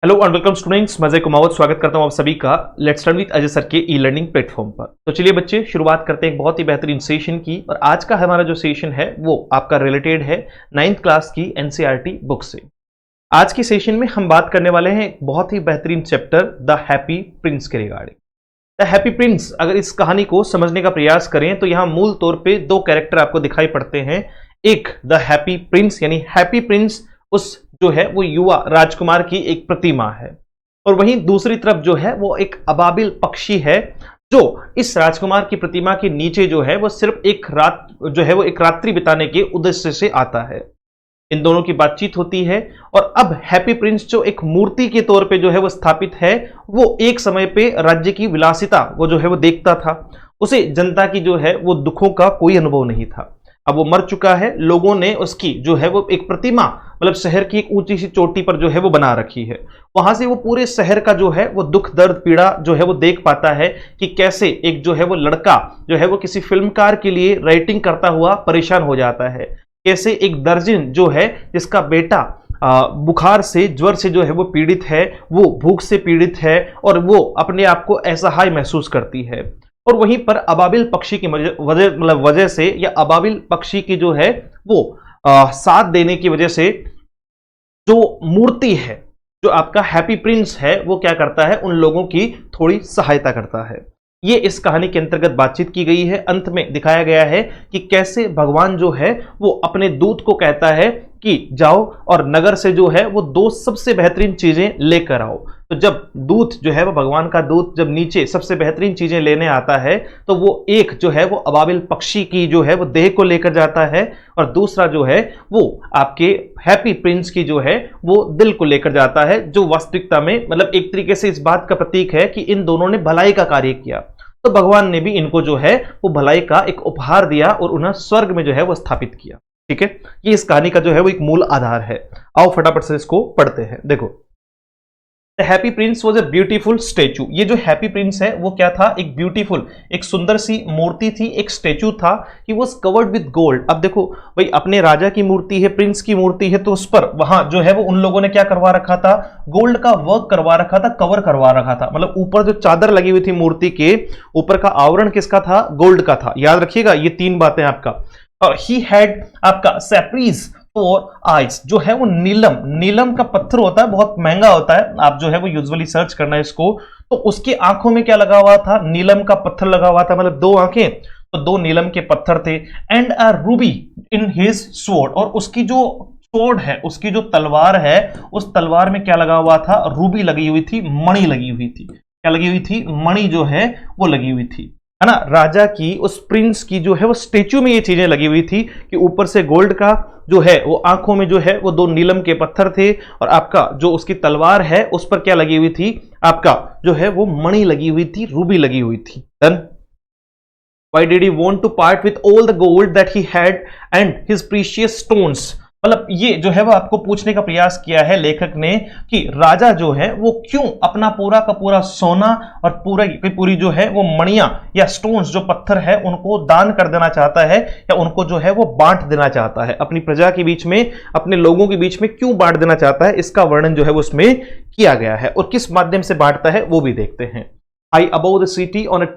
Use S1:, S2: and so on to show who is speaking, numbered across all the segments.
S1: Hello and welcome students, मजे कुमावत स्वागत करता हूं आप सभी का let's learn with Ajay sir के ई लर्निंग प्लेटफॉर्म पर। तो चलिए बच्चे, शुरुआत करते हैं एक बहुत ही बेहतरीन सेशन की। और आज का हमारा जो सेशन है वो आपका रिलेटेड है 9th क्लास की एनसीईआरटी बुक से। आज की सेशन में हम बात करने वाले हैं एक बहुत ही बेहतरीन चैप्टर द हैप्पी प्रिंस के रिगार्डिंग। द हैप्पी प्रिंस, अगर इस कहानी को समझने का प्रयास करें तो यहाँ मूल तौर पे दो कैरेक्टर आपको दिखाई पड़ते हैं। एक द हैप्पी प्रिंस यानी हैप्पी प्रिंस उस जो है वो युवा राजकुमार की एक प्रतिमा है, और वहीं दूसरी तरफ जो है वो एक अबाबिल पक्षी है जो इस राजकुमार की प्रतिमा के नीचे जो है वो सिर्फ एक रात जो है वो एक रात्रि बिताने के उद्देश्य से आता है। इन दोनों की बातचीत होती है और अब हैप्पी प्रिंस जो एक मूर्ति के तौर पे जो है वो स्थापित है, वो एक समय पे राज्य की विलासिता वो जो है वो देखता था। उसे जनता की जो है वो दुखों का कोई अनुभव नहीं था। अब वो मर चुका है, लोगों ने उसकी जो है वो एक प्रतिमा मतलब शहर की एक ऊंची सी चोटी पर जो है वो बना रखी है। वहां से वो पूरे शहर का जो है वो दुख दर्द पीड़ा जो है वो देख पाता है कि कैसे एक जो है वो लड़का जो है वो किसी फिल्मकार के लिए राइटिंग करता हुआ परेशान हो जाता है, कैसे एक दर्जन जो है जिसका बेटा बुखार से ज्वर से जो है वो पीड़ित है, वो भूख से पीड़ित है और वो अपने आप को असहाय महसूस करती है। और वहीं पर अबाबिल पक्षी की वजह से या अबाबिल पक्षी की जो है वो साथ देने की वजह से जो मूर्ति है, जो आपका हैप्पी प्रिंस है, वो क्या करता है, उन लोगों की थोड़ी सहायता करता है। ये इस कहानी के अंतर्गत बातचीत की गई है। अंत में दिखाया गया है कि कैसे भगवान जो है वो अपने दूत को कहता है कि जाओ और नगर से जो है वो दो सबसे बेहतरीन चीजें लेकर आओ। तो जब दूत जो है वो भगवान का दूत जब नीचे सबसे बेहतरीन चीजें लेने आता है तो वो एक जो है वो अबाबिल पक्षी की जो है वो देह को लेकर जाता है, और दूसरा जो है वो आपके हैप्पी प्रिंस की जो है वो दिल को लेकर जाता है, जो वास्तविकता में मतलब एक तरीके से इस बात का प्रतीक है कि इन दोनों ने भलाई का कार्य किया। तो भगवान ने भी इनको जो है वो भलाई का एक उपहार दिया और उन्हें स्वर्ग में जो है वो स्थापित किया। ठीक है, ये इस कहानी का जो है वो एक मूल आधार है। आओ फटाफट से इसको पढ़ते हैं। देखो, the happy Prince was a beautiful statue. ये जो हैप्पी प्रिंस है वो क्या था, एक ब्यूटीफुल एक सुंदर सी मूर्ति थी, एक स्टेचू था। He was covered with gold. अब देखो भाई, अपने राजा की मूर्ति है, प्रिंस की मूर्ति है, तो उस पर वहां जो है वो उन लोगों ने क्या करवा रखा था, गोल्ड का वर्क करवा रखा था, कवर करवा रखा था। मतलब ऊपर जो चादर लगी हुई थी मूर्ति के ऊपर का आवरण किसका था, गोल्ड का था। याद रखिएगा ये तीन बातें आपका। ही हैड आपका सैप्रीज फॉर आइज, जो है वो नीलम, नीलम का पत्थर होता है, बहुत महंगा होता है, आप जो है वो यूजुअली सर्च करना है इसको। तो उसकी आंखों में क्या लगा हुआ था, नीलम का पत्थर लगा हुआ था, मतलब दो आंखें, तो दो नीलम के पत्थर थे। And a Ruby in his sword, और उसकी जो स्वॉर्ड है, उसकी जो तलवार है, उस तलवार में क्या लगा हुआ था, रूबी लगी हुई थी, मणि लगी हुई थी। क्या लगी हुई थी, मणि जो है वो लगी हुई थी, है ना। राजा की उस प्रिंस की जो है वो स्टेच्यू में ये चीजें लगी हुई थी कि ऊपर से गोल्ड का जो है वो आंखों में जो है वो दो नीलम के पत्थर थे, और आपका जो उसकी तलवार है उस पर क्या लगी हुई थी, आपका जो है वो मणि लगी हुई थी, रूबी लगी हुई थी। Then, why did he want to part with all the gold that he had and his precious stones? मतलब ये जो है वो आपको पूछने का प्रयास किया है लेखक ने कि राजा जो है वो क्यों अपना पूरा का पूरा सोना और पूरी जो है वो मणियां या स्टोन्स जो पत्थर है उनको दान कर देना चाहता है, या उनको जो है वो बांट देना चाहता है अपनी प्रजा के बीच में, अपने लोगों के बीच में क्यों बांट देना चाहता है, इसका वर्णन जो है वो उसमें किया गया है। और किस माध्यम से बांटता है वो भी देखते हैं। High above the city on a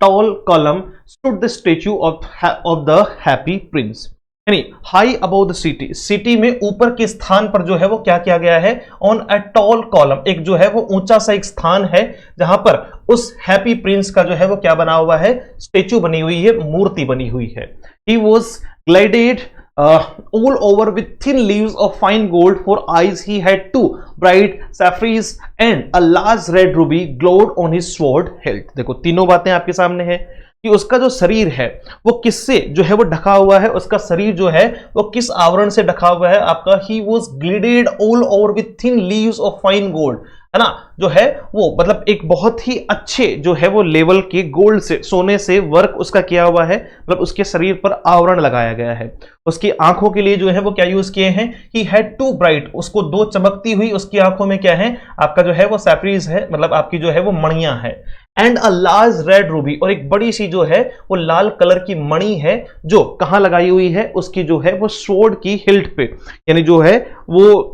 S1: tall column stood the statue of the happy prince. यानी high above the city, city में ऊपर के स्थान पर जो है वो क्या किया गया है, ऑन अ टॉल कॉलम, एक जो है वो ऊंचा सा एक स्थान है जहां पर उस हैप्पी प्रिंस का जो है वो क्या बना हुआ है, स्टेच्यू बनी हुई है, मूर्ति बनी हुई है। He was glided all over with thin leaves of fine gold. For eyes he had two bright sapphires and a large red ruby glowed on his sword hilt. देखो तीनों बातें आपके सामने है कि उसका जो शरीर है वो किससे जो है वो ढका हुआ है, उसका शरीर जो है वो किस आवरण से ढका हुआ है आपका। He was glided all over with thin leaves of fine gold, है ना, जो है वो मतलब एक बहुत ही अच्छे जो है वो लेवल के गोल्ड से, सोने से वर्क उसका किया हुआ है, मतलब उसके शरीर पर आवरण लगाया गया है। उसकी आंखों के लिए जो है वो क्या यूज किए हैं, ही हैड टू ब्राइट, उसको दो चमकती हुई उसकी आंखों में क्या है, आपका जो है वो सैफरीज है, मतलब आपकी जो है वो मणियां है। And a large red Ruby, और एक बड़ी सी जो है वो लाल कलर की मणि है जो कहां लगाई हुई है, उसकी जो है वो स्वॉर्ड की हिल्ट पे, यानी जो है वो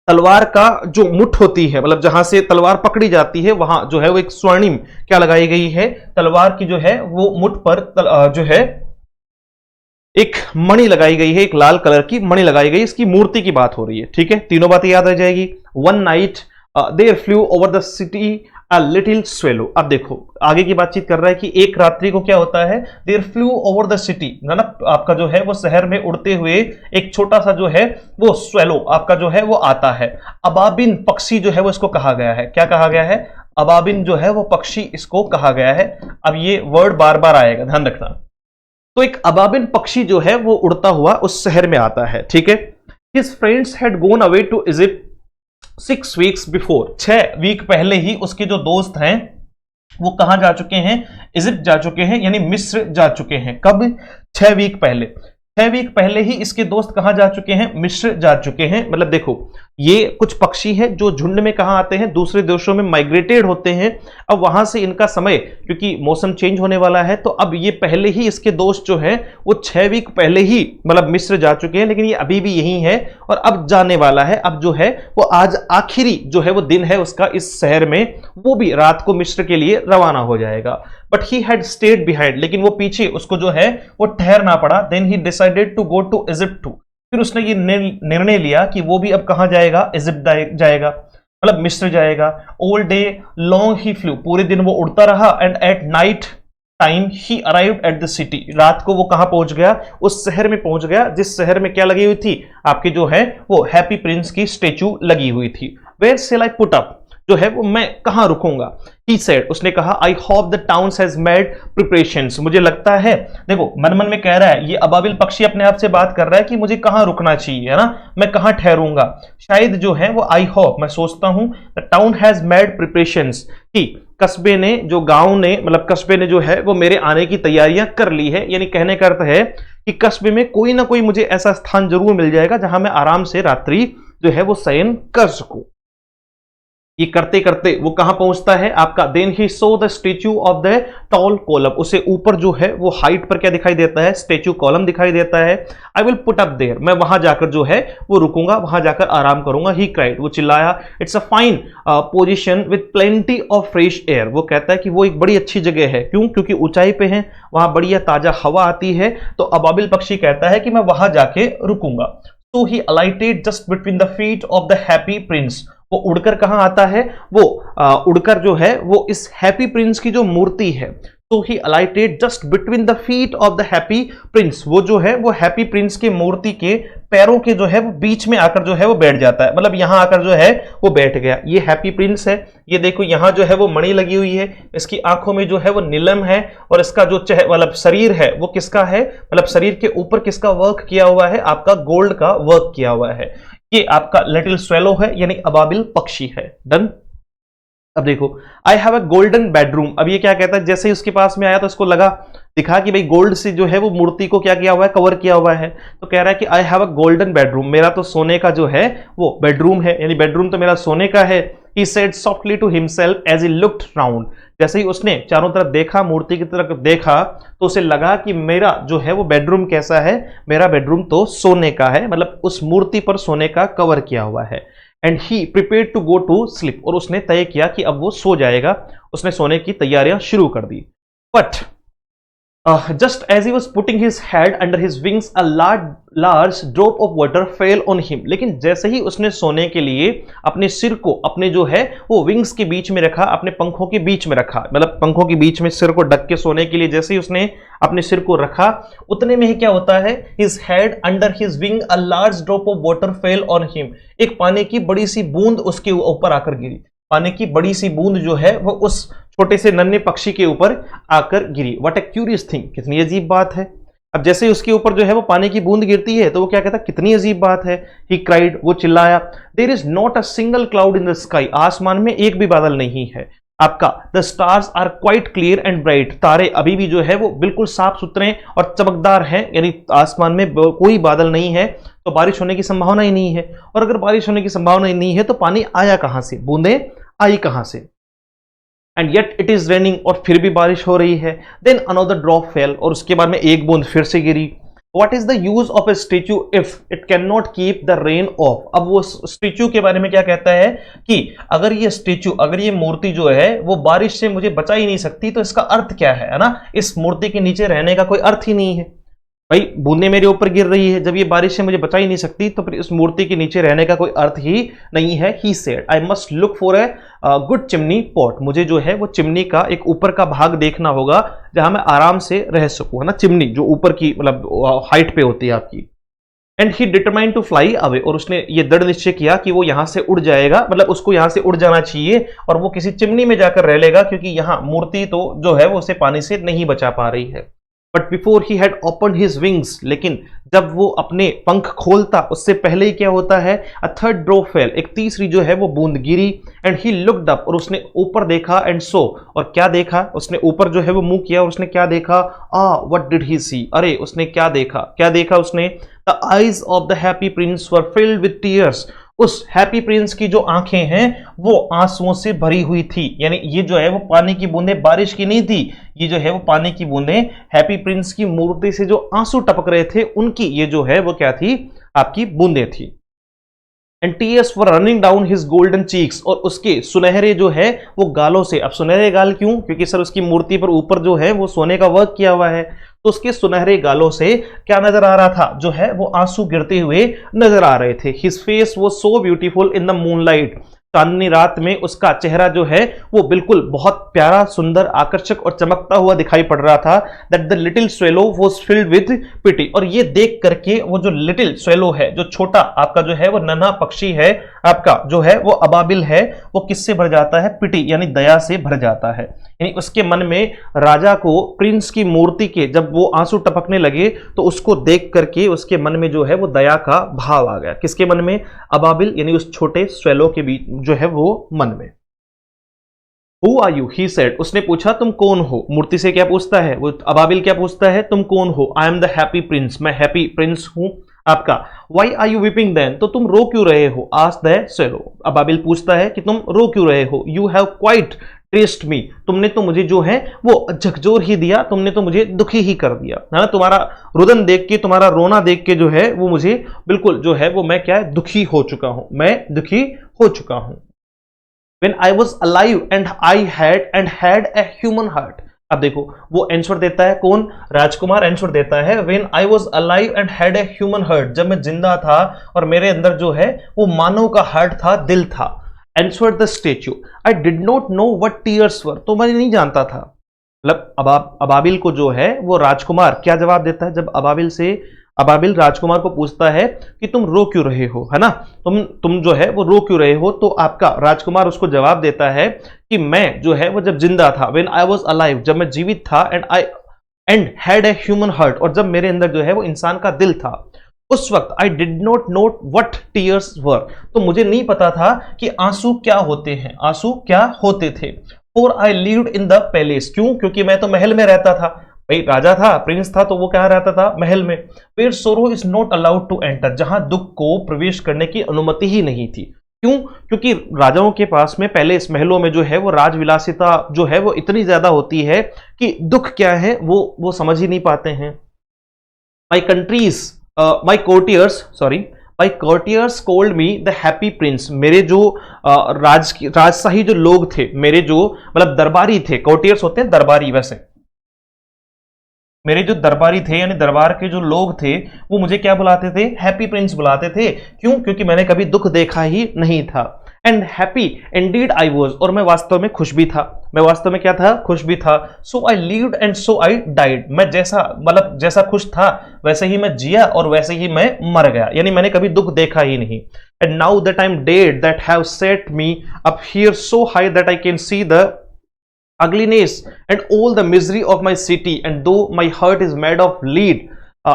S1: तलवार का जो मुठ होती है, मतलब जहां से तलवार पकड़ी जाती है, वहां जो है वो एक स्वर्णिम क्या लगाई गई है, तलवार की जो है वो मुठ पर जो है एक मणि लगाई गई है, एक लाल कलर की मणि लगाई गई, इसकी मूर्ति की बात हो रही है। ठीक है, तीनों बातें याद आ जाएगी। One night there flew over the city a little swallow. अब देखो आगे की बातचीत कर रहा है कि एक रात्रि को क्या होता है, there flew over the city, ना आपका जो है वो शहर में उड़ते हुए एक छोटा सा जो है वो स्वेलो आपका जो है वो आता है। अबाबिन पक्षी जो है वो इसको कहा गया है, क्या कहा गया है, अबाबिन जो है वो पक्षी इसको कहा गया है। अब ये वर्ड बार बार आएगा, ध्यान रखना। तो एक अबाबिन पक्षी जो है वो उड़ता हुआ उस शहर में आता है। ठीक है, his friends had gone away to Egypt 6 weeks before, 6 week पहले ही उसके जो दोस्त हैं वो कहां जा चुके हैं, इजिप्ट जा चुके हैं, यानी मिस्र जा चुके हैं। कब, 6 वीक पहले, 6 वीक पहले ही इसके दोस्त कहां जा चुके हैं, मिस्र जा चुके हैं। मतलब देखो ये कुछ पक्षी हैं जो झुंड में कहां आते हैं, दूसरे देशों में माइग्रेटेड होते हैं। अब वहां से इनका समय, क्योंकि मौसम चेंज होने वाला है, तो अब ये पहले ही इसके दोस्त जो हैं वो 6 वीक पहले ही मतलब मिस्र जा चुके हैं, लेकिन ये अभी भी यही है और अब जाने वाला है। अब जो है वो आज आखिरी जो है वो दिन है उसका इस शहर में, वो भी रात को मिस्र के लिए रवाना हो जाएगा। But he had stayed behind, लेकिन वो पीछे उसको जो है वो ठहरना पड़ा। Then he decided to go to Egypt to, फिर उसने ये निर्णय लिया कि वो भी अब कहां जाएगा, इजिप्ट जाएगा, मतलब मिस्र जाएगा। ऑल डे लॉन्ग ही फ्लू, पूरे दिन वो उड़ता रहा। And at night time he arrived at the city, रात को वो कहां पहुंच गया, उस शहर में पहुंच गया जिस शहर में क्या लगी हुई थी, आपकी जो है वो हैप्पी प्रिंस की स्टेचू लगी हुई थी। Where shall I put up, जो है वो मैं कहां रुकूंगा। He said, उसने कहा, I hope the town has made preparations, मुझे लगता है, देखो मन मन में कह रहा है, ये अबाबिल पक्षी अपने आप से बात कर रहा है कि मुझे कहां रुकना चाहिए, है ना, मैं कहां ठहरूंगा। शायद जो है वो I hope, मैं सोचता हूं, the town has made preparations, कि कस्बे ने, जो गांव ने, मतलब कस्बे ने जो है वो मेरे आने की तैयारियां कर ली है। यानी कहने का अर्थ है कि कस्बे में कोई ना कोई मुझे ऐसा स्थान जरूर मिल जाएगा जहां मैं आराम से रात्रि जो है वो शयन कर सकूं। ये करते करते वो कहां पहुंचता है आपका, then he saw the statue of the tall column, उसे ऊपर जो है वो हाइट पर क्या दिखाई देता है, स्टेच्यू कॉलम दिखाई देता है। I will put up there, मैं वहां जाकर जो है वो रुकूंगा, वहां जाकर आराम करूंगा। ही क्राइड, वो चिल्लाया, it's a fine position with plenty of fresh air, वो कहता है कि वो एक बड़ी अच्छी जगह है। क्यों, क्योंकि ऊंचाई पे है, वहां बढ़िया ताजा हवा आती है। तो अबाबिल पक्षी कहता है कि मैं वहां जाके रुकूंगा। So he alighted just between the feet of the happy prince, वो उड़कर कहां आता है, वो उड़कर जो है वो इस हैप्पी प्रिंस की जो मूर्ति है, तो he alighted just between the feet of the happy Prince, वो जो है वो हैप्पी प्रिंस की मूर्ति के पैरों के जो है वो बीच में आकर जो है वो बैठ जाता है, मतलब यहां आकर जो है वो बैठ गया। ये हैप्पी प्रिंस है, ये देखो यहां जो है वो मणि लगी हुई है, इसकी आंखों में जो है वो नीलम है, और इसका जो मतलब शरीर है वो किसका है, मतलब शरीर के ऊपर किसका वर्क किया हुआ है, आपका गोल्ड का वर्क किया हुआ है। ये आपका लिटिल स्वेलो है, यानी अबाबिल पक्षी है। डन। अब देखो, I have a golden bedroom, अब ये क्या कहता है, जैसे ही उसके पास में आया तो इसको लगा, दिखा कि भाई गोल्ड से जो है वो मूर्ति को क्या किया हुआ है, कवर किया हुआ है। तो कह रहा है कि I have a golden bedroom, मेरा तो सोने का जो है वो बेडरूम है, यानी बेडरूम तो मेरा सोने का है। He said softly to himself as he looked round, जैसे ही उसने चारों तरफ देखा, मूर्ति की तरफ देखा, तो उसे लगा कि मेरा जो है वो बेडरूम कैसा है, मेरा बेडरूम तो सोने का है, मतलब उस मूर्ति पर सोने का कवर किया हुआ है। And he prepared to go to sleep, और उसने तय किया कि अब वो सो जाएगा, उसने सोने की तैयारियां शुरू कर दी। But just as he was putting his head under his wings, a large drop of water fell on him, लेकिन जैसे ही उसने सोने के लिए अपने सिर को, अपने जो है वो विंग्स के बीच में रखा, अपने पंखों के बीच में रखा, मतलब पंखों के बीच में सिर को ढक के सोने के लिए जैसे ही उसने अपने सिर को रखा, उतने में ही क्या होता है, his head under his wing, a large drop of water fell on him, एक पानी की बड़ी सी बूंद उसके ऊपर आकर गिरी। पानी की बड़ी सी बूंद जो है वो उस छोटे से नन्हे पक्षी के ऊपर आकर गिरी। व्हाट ए क्यूरियस थिंग, कितनी अजीब बात है। अब जैसे ही उसके ऊपर जो है वो पानी की बूंद गिरती है तो वो क्या कहता है, कितनी अजीब बात है। ही क्राइड, वो चिल्लाया, there is not a single cloud in the sky, आसमान में एक भी बादल नहीं है आपका। The stars are quite clear and bright, तारे अभी भी जो है वो बिल्कुल साफ सुथरे और चमकदार हैं, यानी आसमान में कोई बादल नहीं है, तो बारिश होने की संभावना ही नहीं है। और अगर बारिश होने की संभावना ही नहीं है तो पानी आया कहां से, बूंदें आई कहां से। And yet it is raining, और फिर भी बारिश हो रही है। देन अनदर ड्रॉप फेल, और उसके बाद में एक बूंद फिर से गिरी। What is the use of a statue if it can not keep the rain off. अब वो स्टेच्यू के बारे में क्या कहता है कि अगर ये स्टेच्यू, अगर ये मूर्ति जो है वो बारिश से मुझे बचा ही नहीं सकती, तो इसका अर्थ क्या है ना, इस मूर्ति के नीचे रहने का कोई अर्थ ही नहीं है। भाई बूंदे मेरे ऊपर गिर रही है, जब ये बारिश से मुझे बचा ही नहीं सकती तो फिर इस मूर्ति के नीचे रहने का कोई अर्थ ही नहीं है। He said I must look for a good chimney pot. मुझे जो है वो चिमनी का एक ऊपर का भाग देखना होगा जहां मैं आराम से रह सकूं, है ना, चिमनी जो ऊपर की मतलब हाइट पे होती है आपकी। And he determined to fly away, और उसने ये दृढ़ निश्चय किया कि वो यहां से उड़ जाएगा, मतलब उसको यहां से उड़ जाना चाहिए और वो किसी चिमनी में जाकर रह लेगा, क्योंकि यहां मूर्ति तो जो है वो उसे पानी से नहीं बचा पा रही है। But before he had open his wings, लेकिन जब वो अपने पंख खोलता उससे पहले ही क्या होता है, अ थर्ड ड्रॉप फेल, एक तीसरी जो है वो बूंद गिरी। एंड ही लुक्ड अप, और उसने ऊपर देखा। एंड सो, और क्या देखा, उसने ऊपर जो है वो मुंह किया और उसने क्या देखा, व्हाट डिड ही सी, अरे उसने क्या देखा, क्या देखा उसने, the eyes of the happy Prince were filled with tears. उस हैप्पी प्रिंस की जो आंखें हैं वो आंसुओं से भरी हुई थी। यानी ये जो है वो पानी की बूंदें बारिश की नहीं थी, ये जो है वो पानी की बूंदें हैप्पी प्रिंस की मूर्ति से जो आंसू टपक रहे थे उनकी ये जो है वो क्या थी, आपकी बूंदें थी। And tears were running down his golden cheeks, और उसके सुनहरे जो है वो गालों से, अब सुनहरे गाल क्यों, क्योंकि सर उसकी मूर्ति पर ऊपर जो है वो सोने का वर्क किया हुआ है, तो उसके सुनहरे गालों से क्या नजर आ रहा था, जो है वो आंसू गिरते हुए नजर आ रहे थे। His face was so beautiful in the moonlight, चांदनी रात में उसका चेहरा जो है वो बिल्कुल बहुत प्यारा, सुंदर, आकर्षक और चमकता हुआ दिखाई पड़ रहा था। That the little swallow was filled with pity, और ये देख करके वो जो लिटिल स्वेलो है, जो छोटा आपका जो है वो नन्हा पक्षी है आपका जो है वो अबाबिल है, वो किससे भर जाता है, पिटी यानी दया से भर जाता है। यानी उसके मन में राजा को प्रिंस की मूर्ति के जब वो आंसू टपकने लगे तो उसको देख करके उसके मन में जो है वो दया का भाव आ गया। किसके मन में, अबाबिल यानी उस छोटे स्वेलो के बीच जो है वो मन में। Who are you? He said, उसने पूछा तुम कौन हो। मूर्ति से क्या पूछता है वो, अबाबिल क्या पूछता है, तुम कौन हो। I am the happy prince, मैं हैप्पी प्रिंस हूं आपका। Why are you weeping then, तो तुम रो क्यों रहे हो। आस्क्ड द स्वेलो, अबाबिल पूछता है कि तुम रो क्यों रहे हो। यू हैव क्वाइट ट्रेस्ड मी, तुमने तो मुझे जो है वो झकझोर ही दिया, तुमने तो मुझे दुखी ही कर दिया, है ना, तुम्हारा रुदन देख के, तुम्हारा रोना देख के जो है वो मुझे बिल्कुल जो है वो मैं क्या है, दुखी हो चुका हूं, मैं दुखी हो चुका हूं। When I was alive and I had a human heart, अब देखो वो आंसर देता है कौन, राजकुमार आंसर देता है When I was alive and had a human heart, जब मैं जिंदा था और मेरे अंदर जो है वो मानव का हार्ट था, दिल था। Answered the statue, I did not know what tears were, तो मैं नहीं जानता था। मतलब अबाबिल को जो है वो राजकुमार क्या जवाब देता है, जब अबाबिल राजकुमार को पूछता है कि तुम रो क्यों रहे हो, है ना, तुम जो है वो रो क्यों रहे हो, तो आपका राजकुमार उसको जवाब देता है कि मैं जो है वो जब जिंदा था, व्हेन आई वाज अलाइव, जब मैं जीवित था, and had a human heart, और जब मेरे अंदर जो है वो इंसान का दिल था, उस वक्त I did not know what tears were, तो मुझे नहीं पता था कि आंसू क्या होते हैं, आंसू क्या होते थे। For I lived in the palace, क्यों, क्योंकि मैं तो महल में रहता था, भाई राजा था, प्रिंस था, तो वो क्या रहता था, महल में। Where sorrow is not allowed to enter, जहां दुख को प्रवेश करने की अनुमति ही नहीं थी। क्यों, क्योंकि राजाओं के पास में पहले इस महलों में जो है वो राजविलासिता जो है वो इतनी ज्यादा होती है कि दुख क्या है वो समझ ही नहीं पाते हैं। My courtiers called me the happy Prince, मेरे जो राजशाही जो लोग थे, मेरे जो मतलब दरबारी थे, कोर्टियर्स होते हैं दरबारी, वैसे मेरे जो दरबारी थे यानी दरबार के जो लोग थे वो मुझे क्या बुलाते थे, हैप्पी प्रिंस बुलाते थे। क्यों, क्योंकि मैंने कभी दुख देखा ही नहीं था। And happy Indeed I was, और मैं वास्तव में खुश भी था, मैं वास्तव में क्या था, खुश भी था। So I lived and so I died, मैं जैसा मतलब जैसा खुश था वैसे ही मैं जिया और वैसे ही मैं मर गया, यानी मैंने कभी दुख देखा ही नहीं। And now that I am dead that have set me up here so high that I can see the ugliness and all the misery of my city, and though my heart is made of lead,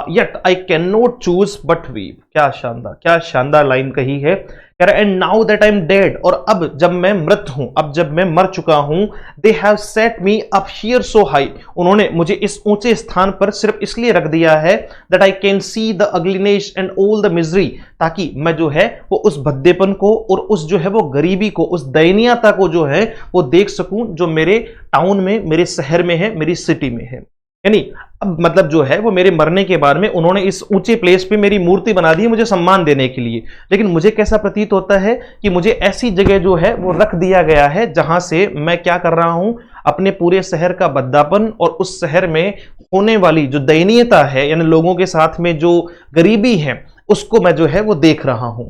S1: yet I cannot choose but weep। क्या शानदार line कही है। And now that I am dead, और अब जब मैं मृत हूं, अब जब मैं मर चुका हूं, they have set me up here so high, उन्होंने मुझे इस ऊंचे स्थान पर सिर्फ इसलिए रख दिया है that I can see the ugliness and all the misery, ताकि मैं जो है वो उस भद्देपन को और उस जो है वो गरीबी को, उस दयनीयता को जो है वो देख सकूं जो मेरे टाउन में, मेरे शहर में है, मेरी सिटी में है। यानी अब मतलब जो है वो मेरे मरने के बाद में उन्होंने इस ऊंचे प्लेस पे मेरी मूर्ति बना दी है मुझे सम्मान देने के लिए, लेकिन मुझे कैसा प्रतीत होता है कि मुझे ऐसी जगह जो है वो रख दिया गया है जहां से मैं क्या कर रहा हूं, अपने पूरे शहर का बद्दापन और उस शहर में होने वाली जो दयनीयता है, यानी लोगों के साथ में जो गरीबी है, उसको मैं जो है वो देख रहा हूं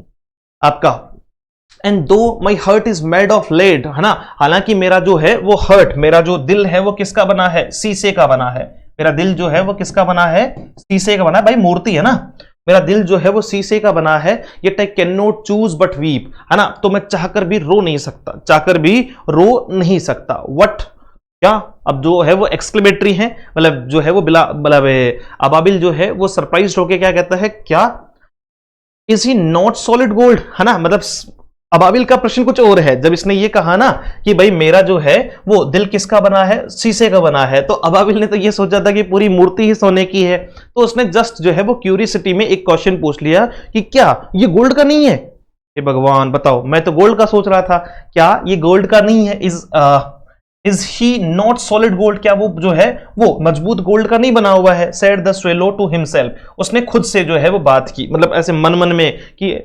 S1: आपका। And though my heart is made of lead, है ना, हालांकि मेरा जो है वो हर्ट, मेरा जो दिल है वो किसका बना है, शीशे का बना है। मेरा दिल जो है वो किसका बना है, शीशे का बना है। भाई मूर्ति है ना, मेरा दिल जो है वो शीशे का बना है। ये आई can not choose but weep, है ना, तो मैं चाहकर भी रो नहीं सकता, चाहकर भी रो नहीं सकता। वट क्या, अब जो है वो एक्सक्लेमेटरी है, मतलब जो है वो मतलब अबाबिल जो है वो सरप्राइज होके क्या कहता है, क्या is he not solid gold, है ना, मतलब अबाबिल का प्रश्न कुछ और है। जब इसने ये कहा ना कि भाई मेरा जो है वो दिल किसका बना है, शीशे का बना है, तो अबाबिल ने तो ये सोचा था कि पूरी मूर्ति ही सोने की है, तो उसने जस्ट जो है वो क्यूरियोसिटी में एक क्वेश्चन पूछ लिया कि क्या ये गोल्ड का नहीं है। ये भगवान बताओ, मैं तो गोल्ड का सोच रहा था, क्या ये गोल्ड का नहीं है? Is he not solid gold, क्या वो जो है वो मजबूत गोल्ड का नहीं बना हुआ है? Said the swallow to himself, उसने खुद से जो है वो बात की, मतलब ऐसे मन मन में कि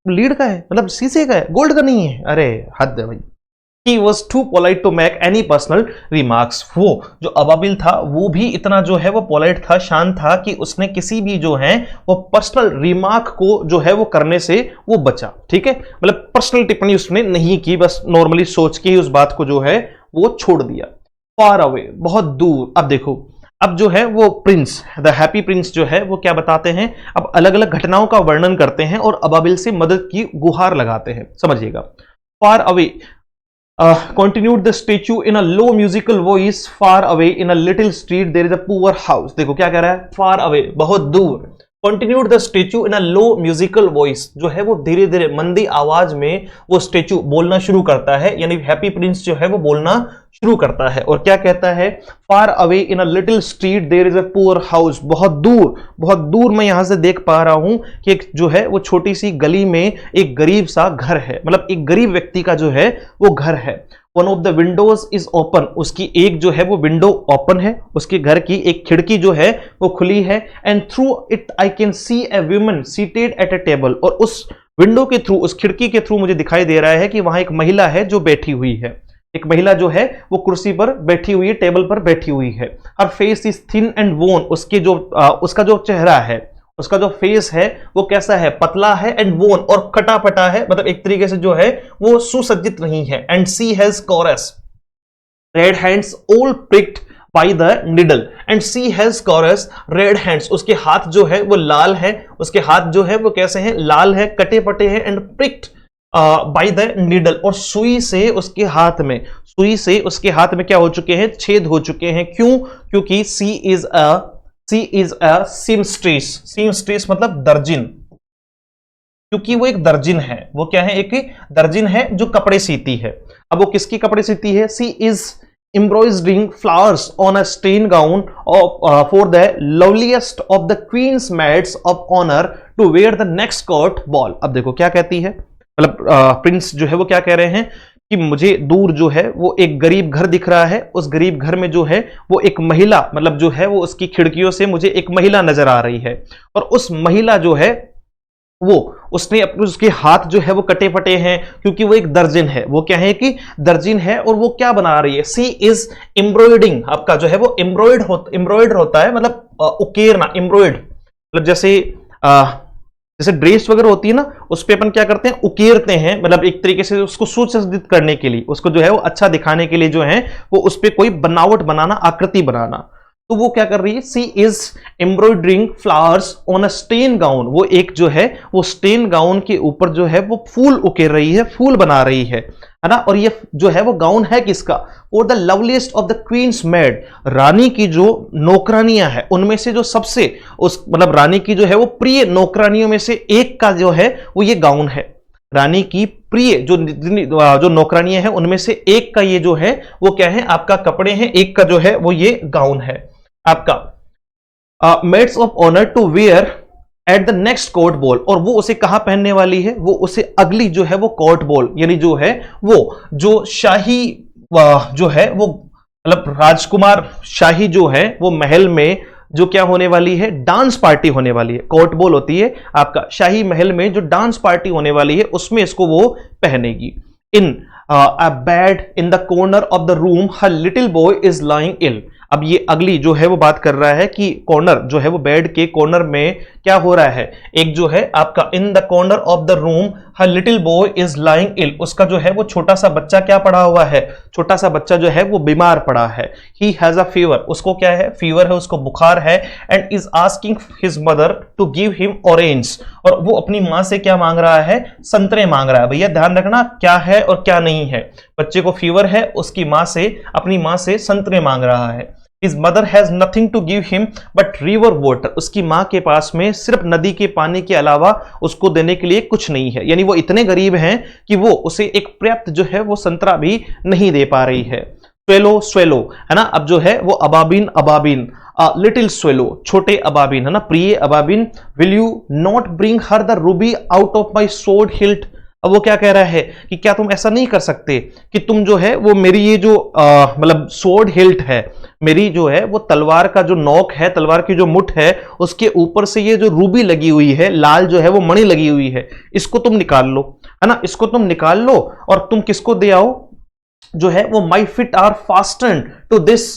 S1: लीड का है, मतलब शीशे का है, गोल्ड का नहीं है। अरे हद है भाई। He was too polite to make any personal remarks, वो जो अबाबिल था वो भी इतना जो है वो पोलाइट था, शांत था कि उसने किसी भी जो है वो पर्सनल रिमार्क को जो है वो करने से वो बचा। ठीक है, मतलब पर्सनल टिप्पणी उसने नहीं की, बस नॉर्मली सोच के ही उस बात को जो है वो छोड़ दिया। फार अवे, बहुत दूर। अब देखो, अब जो है वो प्रिंस, द हैप्पी प्रिंस जो है वो क्या बताते हैं, अब अलग अलग घटनाओं का वर्णन करते हैं और अबाबिल से मदद की गुहार लगाते हैं। समझिएगा, far away continued the statue in a low musical voice, far away in a little street there is a poor house। देखो क्या कह रहा है, far away, बहुत दूर। Continued the statue in a low musical voice, जो है वो धीरे धीरे मंदी आवाज में वो स्टेचू बोलना शुरू करता है, यानी हैप्पी प्रिंस जो है वो बोलना शुरू करता है और क्या कहता है, far away in a little street there is a poor house, बहुत दूर मैं यहां से देख पा रहा हूं कि एक जो है वो छोटी सी गली में एक गरीब सा घर है, मतलब एक गरीब व्यक्ति का जो है वो घर है। One of the Windows is open, उसकी एक जो है वो विंडो ओपन है, उसके घर की एक खिड़की जो है वो खुली है। And through it I can see a woman seated at a table, और उस विंडो के थ्रू, उस खिड़की के थ्रू मुझे दिखाई दे रहा है कि वहां एक महिला है जो बैठी हुई है, एक महिला जो है वो कुर्सी पर बैठी हुई है, टेबल पर बैठी हुई है। हर फेस इज थिन एंड वोन, उसके जो उसका जो चेहरा है, उसका जो फेस है वो कैसा है, पतला है, एंड वोन, और कटा पटा है, मतलब एक तरीके से जो है वो सुसज्जित नहीं है। And she has coarse red hands all pricked by the needle, and she has coarse red hands, उसके हाथ जो है वो लाल है, उसके हाथ जो है वो कैसे हैं, लाल है, कटे पटे हैं, एंड प्रिक्ड बाय द निडल, और सुई से उसके हाथ में, सुई से उसके हाथ में क्या हो चुके हैं, छेद हो चुके हैं। क्यों? क्योंकि सी इज अ सीमस्ट्रेस, सीमस्ट्रेस मतलब दर्जिन, क्योंकि वो एक दर्जिन है। वो क्या है, एक दर्जिन है जो कपड़े सीती है। अब वो किसकी कपड़े सीती है? She is embroidering flowers on a stained gown for the loveliest of the queen's maids of honor to wear the next court ball। अब देखो क्या कहती है, मतलब प्रिंस जो है वो क्या कह रहे हैं कि मुझे दूर जो है वो एक गरीब घर दिख रहा है, उस गरीब घर में जो है वो एक महिला, मतलब जो है वो उसकी खिड़कियों से मुझे एक महिला नजर आ रही है, और उस महिला जो है वो उसने अपने, उसके हाथ जो है वो कटे फटे हैं, क्योंकि वो एक दर्जिन है। वो क्या है कि दर्जिन है, और वो क्या बना रही है, सी इज एम्ब्रॉयडिंग, आपका जो है वो एम्ब्रॉयड होता है, मतलब उकेरना, एम्ब्रॉयड, मतलब जैसे ड्रेस वगैरह होती है ना, उस पे अपन क्या करते हैं, उकेरते हैं, मतलब एक तरीके से उसको सुसज्जित करने के लिए, उसको जो है वो अच्छा दिखाने के लिए जो है वो उस पे कोई बनावट बनाना, आकृति बनाना। तो वो क्या कर रही है, she is embroidering flowers on a satin gown, वो एक जो है वो स्टेन गाउन के ऊपर जो है वो फूल उकेर रही है, फूल बना रही है ना। और ये जो है वो गाउन है किसका, और the loveliest of the queen's maids, रानी की जो नौकरानियां हैं उनमें से जो सबसे, उस मतलब रानी की जो है वो प्रिय नौकरानियों में से एक का जो है वो ये गाउन है। रानी की प्रिय जो नौकरानियां हैं उनमें से एक का ये जो है वो क्या है, आपका कपड़े हैं, एक का जो है वो ये गाउन है आपका। Maids of honour to wear at the next court ball, और वो उसे कहां पहनने वाली है, वो उसे अगली जो है वो कोर्ट बॉल, यानी जो है वो जो शाही जो है वो मतलब राजकुमार शाही जो है वो महल में जो क्या होने वाली है, डांस पार्टी होने वाली है, कोर्ट बॉल होती है आपका शाही महल में जो डांस पार्टी होने वाली है उसमें इसको वो पहनेगी। In a bed in the corner of the room her little boy is lying ill. अब ये अगली जो है वो बात कर रहा है कि कॉर्नर जो है वो बेड के कॉर्नर में क्या हो रहा है, एक जो है आपका in the corner of the room her little boy is lying ill, उसका जो है वो छोटा सा बच्चा क्या पड़ा हुआ है, छोटा सा बच्चा जो है वो बीमार पड़ा है। ही हैज अ फीवर, उसको क्या है, फीवर है, उसको बुखार है। And is asking his mother to give him orange, और वो अपनी मां से क्या मांग रहा है, संतरे मांग रहा है। भैया ध्यान रखना क्या है और क्या नहीं है। बच्चे को फीवर है, उसकी मां से, अपनी मां से संतरे मांग रहा है। His mother has nothing to give him but river water, उसकी मां के पास में सिर्फ नदी के पानी के अलावा उसको देने के लिए कुछ नहीं है। यानी वो इतने गरीब हैं कि वो उसे एक पर्याप्त जो है वो संतरा भी नहीं दे पा रही है। स्वेलो स्वेलो है ना, अब जो है वो अबाबिन अबाबिन, लिटिल स्वेलो छोटे अबाबिन है ना, प्रिय अबाबिन, will you not bring her the ruby out of my sword hilt. अब वो क्या कह रहा है कि क्या तुम ऐसा नहीं कर सकते कि तुम जो है वो मेरी ये जो मतलब सोर्ड हिल्ट है, मेरी जो है वो तलवार का जो नोक है, तलवार की जो मुठ है, उसके ऊपर से ये जो रूबी लगी हुई है, लाल जो है वो मणि लगी हुई है, इसको तुम निकाल लो, है ना, इसको तुम निकाल लो और तुम किसको दे आओ, जो है वो my feet are fastened to this,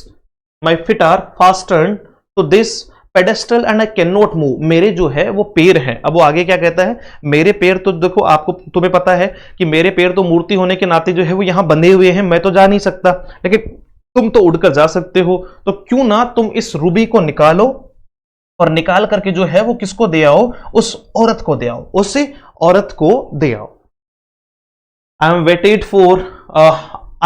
S1: my feet are fastened to this pedestal and I can not move, मेरे जो है वो पैर हैं। अब वो आगे क्या कहता है, मेरे पैर तो देखो आपको, तुम्हें पता है कि मेरे पैर तो मूर्ति होने के नाते जो है वो यहां बंधे हुए हैं, मैं तो जा नहीं सकता, लेकिन तुम तो उड़कर जा सकते हो, तो क्यों ना तुम इस रूबी को निकालो और निकाल करके जो है वो किसको दे आओ, उस औरत को दे आओ, उस औरत को दे आओ। आई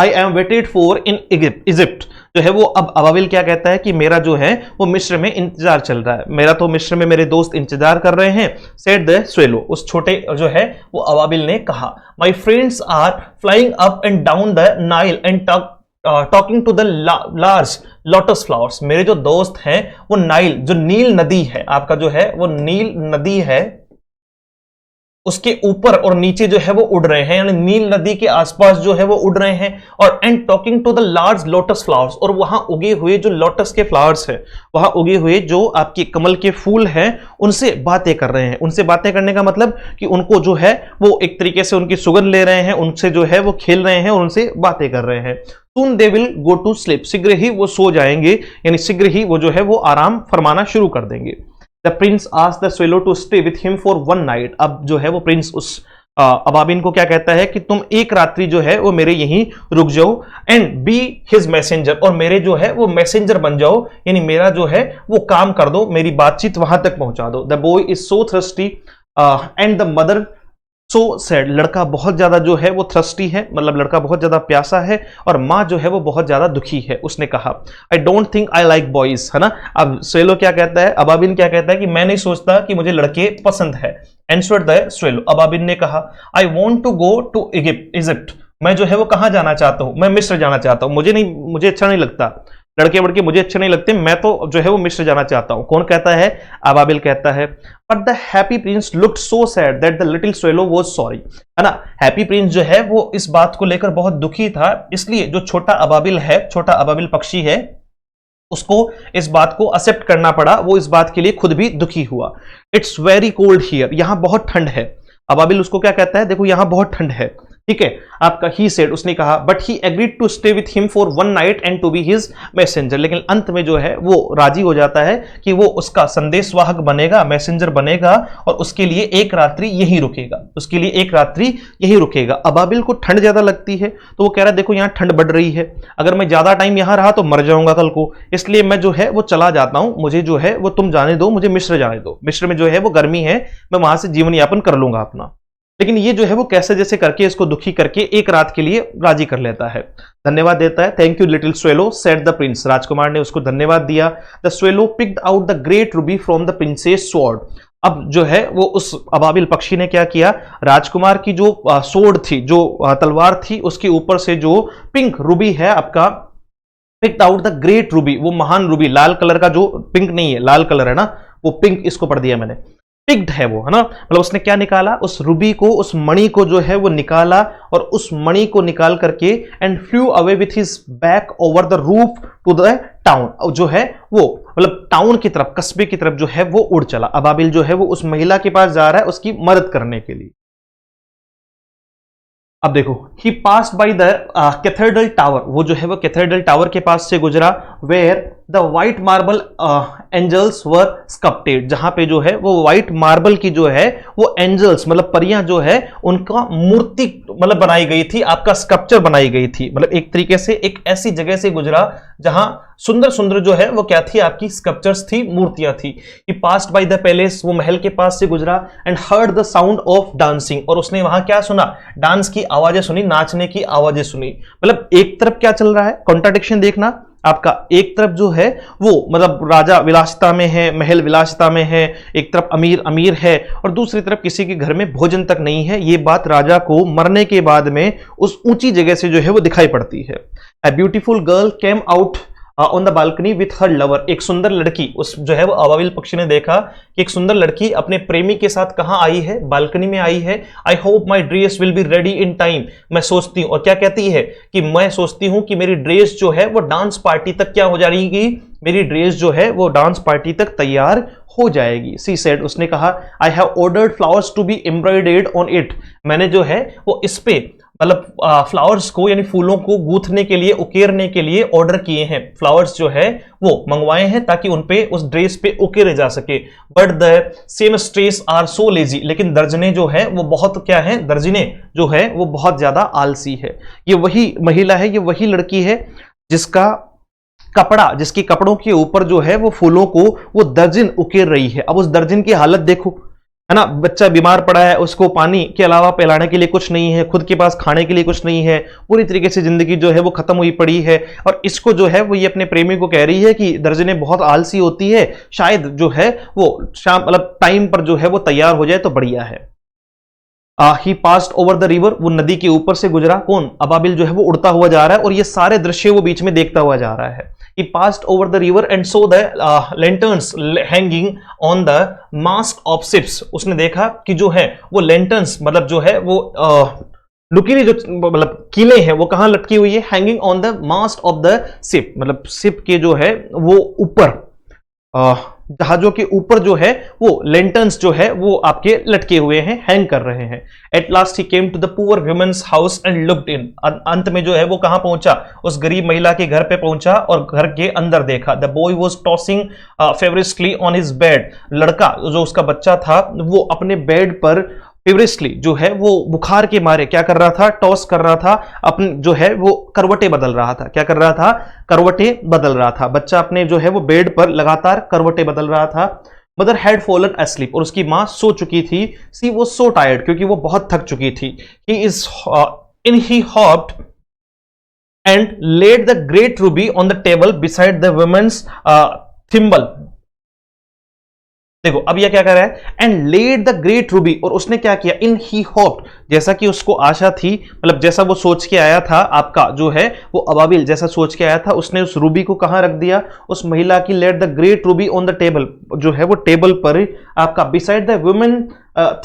S1: am waited for in Egypt, जो है वो अब अबाबिल क्या कहता है कि मेरा जो है वो मिस्र में इंतजार चल रहा है, मेरा तो मिस्र में मेरे दोस्त इंतजार कर रहे हैं। सेड द स्वेलो, उस छोटे जो है वो अबाबिल ने कहा, my friends are flying up and down the Nile and talking to the large lotus flowers, मेरे जो दोस्त हैं वो नाइल, जो नील नदी है आपका, जो है वो नील नदी है, उसके ऊपर और नीचे जो है वो उड़ रहे हैं, यानी नील नदी के आसपास जो है वो उड़ रहे हैं। और and talking to the large lotus flowers, और वहां उगे हुए जो लोटस के फ्लावर्स हैं, वहां उगे हुए जो आपके कमल के फूल हैं, उनसे बातें कर रहे हैं। उनसे बातें करने का मतलब कि उनको जो है वो एक तरीके से उनकी सुगंध ले रहे हैं, उनसे जो है वो खेल रहे हैं और उनसे बातें कर रहे हैं। Soon they will go to sleep, शीघ्र ही वो सो जाएंगे, यानी शीघ्र ही वो जो है वो आराम फरमाना शुरू कर देंगे। The prince asked the swallow to stay with him for one night, अब जो है वो प्रिंस उस अबाबिन को क्या कहता है कि तुम एक रात्रि जो है वो मेरे यहीं रुक जाओ, एंड बी हिज मैसेंजर, और मेरे जो है वो मैसेंजर बन जाओ, यानी मेरा जो है वो काम कर दो, मेरी बातचीत वहां तक पहुंचा दो। The boy is so thirsty and the mother so sad, लड़का बहुत ज्यादा जो है वो थ्रस्टी है, मतलब लड़का बहुत ज्यादा प्यासा है, और माँ जो है वो बहुत ज्यादा दुखी है। उसने कहा, I don't think I like boys, है ना। अब स्वेलो क्या कहता है, अबाबिन क्या कहता है कि मैं नहीं सोचता कि मुझे लड़के पसंद है। एंसवर्ड द स्वेलो, अबाबिन ने कहा, I want to go to Egypt, मैं जो है वो कहाँ जाना चाहता हूँ, मैं मिस्र जाना चाहता हूँ, मुझे अच्छा नहीं लगता, लड़के वड़के मुझे अच्छे नहीं लगते, मैं तो जो है वो मिस्र जाना चाहता हूं। कौन कहता है, अबाबिल कहता है। But the happy Prince looked so sad that the little swallow was sorry, है ना। हैप्पी प्रिंस जो है वो इस बात को लेकर बहुत दुखी था, इसलिए जो छोटा अबाबिल है, छोटा अबाबिल पक्षी है, उसको इस बात को एक्सेप्ट करना पड़ा, वो इस बात के लिए खुद भी दुखी हुआ। इट्स वेरी कोल्ड हियर, यहां बहुत ठंड है। अबाबिल उसको क्या कहता है, देखो यहां बहुत ठंड है, ठीक है आपका। ही सेड, उसने कहा, but he agreed to stay with him for one night and to be his messenger, लेकिन अंत में जो है वो राजी हो जाता है कि वो उसका संदेशवाहक बनेगा, मैसेंजर बनेगा, और उसके लिए एक रात्रि यहीं रुकेगा, उसके लिए एक रात्रि यहीं रुकेगा। अबाबिल को ठंड ज्यादा लगती है, तो वो कह रहा है देखो यहाँ ठंड बढ़ रही है, अगर मैं ज्यादा टाइम यहाँ रहा तो मर जाऊंगा कल को, इसलिए मैं जो है वो चला जाता हूं, मुझे जो है वो तुम जाने दो, मुझे मिस्र जाने दो, मिस्र में जो है वो गर्मी है, मैं वहां से जीवन यापन कर लूंगा अपना। लेकिन ये जो है वो कैसे जैसे करके इसको दुखी करके एक रात के लिए राजी कर लेता है, धन्यवाद देता है। Thank you little swallow said the prince, राजकुमार ने उसको धन्यवाद दिया। The swallow picked out the great ruby from the prince's sword, अब जो है वो उस अबाबिल पक्षी ने क्या किया, राजकुमार की जो स्वॉर्ड थी, जो तलवार थी, उसके ऊपर से जो पिंक रूबी है आपका, picked out the great Ruby, वो महान रूबी, लाल कलर का जो पिंक नहीं है, लाल कलर है ना, वो पिंक इसको पढ़ दिया मैंने। पिक्ड है वो, है ना, मतलब उसने क्या निकाला, उस रूबी को, उस मणि को जो है वो निकाला, और उस मणि को निकाल करके and flew away with his back over the roof to the town, जो है वो मतलब टाउन की तरफ, कस्बे की तरफ जो है वो उड़ चला। अबाबिल जो है वो उस महिला के पास जा रहा है उसकी मदद करने के लिए। अब देखो, he passed by the cathedral tower, वो जो है वो कैथेड्रल टावर के पास से गुजरा, where the white marble angels were sculpted, जहां पे जो है वो व्हाइट मार्बल की जो है वो एंजल्स मतलब परियां जो है उनका मूर्ति मतलब बनाई गई थी, आपका स्कल्पचर बनाई गई थी, मतलब एक तरीके से एक ऐसी जगह से गुजरा जहां सुंदर सुंदर जो है वो क्या थी, आपकी स्कल्पचर्स थी, मूर्तियां थी। ही पास्ड बाय द पैलेस, वो महल के पास से गुजरा, and heard the sound of dancing, और उसने वहां क्या सुना, डांस की आवाजें सुनी, नाचने की आवाजें सुनी। मतलब एक तरफ क्या चल रहा है, कॉन्ट्राडिक्शन देखना आपका, एक तरफ जो है वो मतलब राजा विलासिता में है, महल विलासिता में है, एक तरफ अमीर अमीर है, और दूसरी तरफ किसी के घर में भोजन तक नहीं है। ये बात राजा को मरने के बाद में उस ऊंची जगह से जो है वो दिखाई पड़ती है। A beautiful girl came out on the balcony with her lover, एक सुंदर लड़की, उस जो है वो अबाबिल पक्षी ने देखा कि एक सुंदर लड़की अपने प्रेमी के साथ कहां आई है, बालकनी में आई है। I hope my dress will be ready in time, मैं सोचती हूं, और क्या कहती है कि मैं सोचती हूं कि मेरी ड्रेस जो है वो डांस पार्टी तक क्या हो जाएगी, मेरी ड्रेस जो है वो डांस पार्टी तक तैयार हो जाएगी। सी सेड, उसने कहा, I have ordered flowers to be embroidered on it, मैंने जो है वो इस पे मतलब फ्लावर्स को यानी फूलों को गूंथने के लिए, उकेरने के लिए ऑर्डर किए हैं, फ्लावर्स जो है वो मंगवाए हैं ताकि उन पे, उस ड्रेस पे उकेरे जा सके। But the seamstress are so lazy, लेकिन दर्जने जो है वो बहुत क्या है, दर्जने जो है वो बहुत ज्यादा आलसी है। ये वही महिला है, ये वही लड़की है जिसका कपड़ा, जिसकी कपड़ों के ऊपर जो है वो फूलों को वो दर्जन उकेर रही है। अब उस दर्जन की हालत देखो, है ना, बच्चा बीमार पड़ा है, उसको पानी के अलावा पिलाने के लिए कुछ नहीं है, खुद के पास खाने के लिए कुछ नहीं है, पूरी तरीके से जिंदगी जो है वो खत्म हुई पड़ी है, और इसको जो है वो ये अपने प्रेमी को कह रही है कि दर्जने बहुत आलसी होती है, शायद जो है वो शाम मतलब टाइम पर जो है वो तैयार हो जाए तो बढ़िया है। ही पास्ड ओवर द रिवर, वो नदी के ऊपर से गुजरा, कौन, अबाबिल जो है वो उड़ता हुआ जा रहा है, और ये सारे दृश्य वो बीच में देखता हुआ जा रहा है। He passed over the river and saw the lanterns hanging on the mast of ships, उसने देखा कि जो है वो lanterns मतलब जो है वो नुकीली जो मतलब कीले हैं वो कहां लटकी हुई है, hanging on the mast of the ship, मतलब शिप के जो है वो ऊपर, जहाजों के ऊपर जो है वो लेंटर्न्स जो है वो आपके लटके हुए हैं, हैंग कर रहे हैं। At last he came to the poor women's house and looked in, अंत में जो है वो कहां पहुंचा, उस गरीब महिला के घर पे पहुंचा और घर के अंदर देखा। The boy was tossing feverishly on his bed, लड़का जो उसका बच्चा था वो अपने बेड पर फेवरिस्टली जो है वो बुखार के मारे क्या कर रहा था, टॉस कर रहा था, अपने जो है वो करवटें बदल रहा था, क्या कर रहा था, करवटें बदल रहा था। बच्चा अपने जो है वो बेड पर लगातार करवटें बदल रहा था। मदर हैड फॉलन अस्लीप, और उसकी मां सो चुकी थी। सी वाज सो टायर्ड, क्योंकि वो बहुत थक चुकी थी। He hopped and laid the great ruby on the table beside the woman's thimble. देखो अब यह क्या कर रहा है, and laid the great ruby, और उसने क्या किया, इन ही होप्ड, जैसा कि उसको आशा थी, मतलब जैसा वो सोच के आया था, आपका जो है वो अबाबिल जैसा सोच के आया था, उसने उस रूबी को कहां रख दिया, उस महिला की, let the great ruby on the table, जो है वो टेबल पर आपका, बिसाइड द वुमेन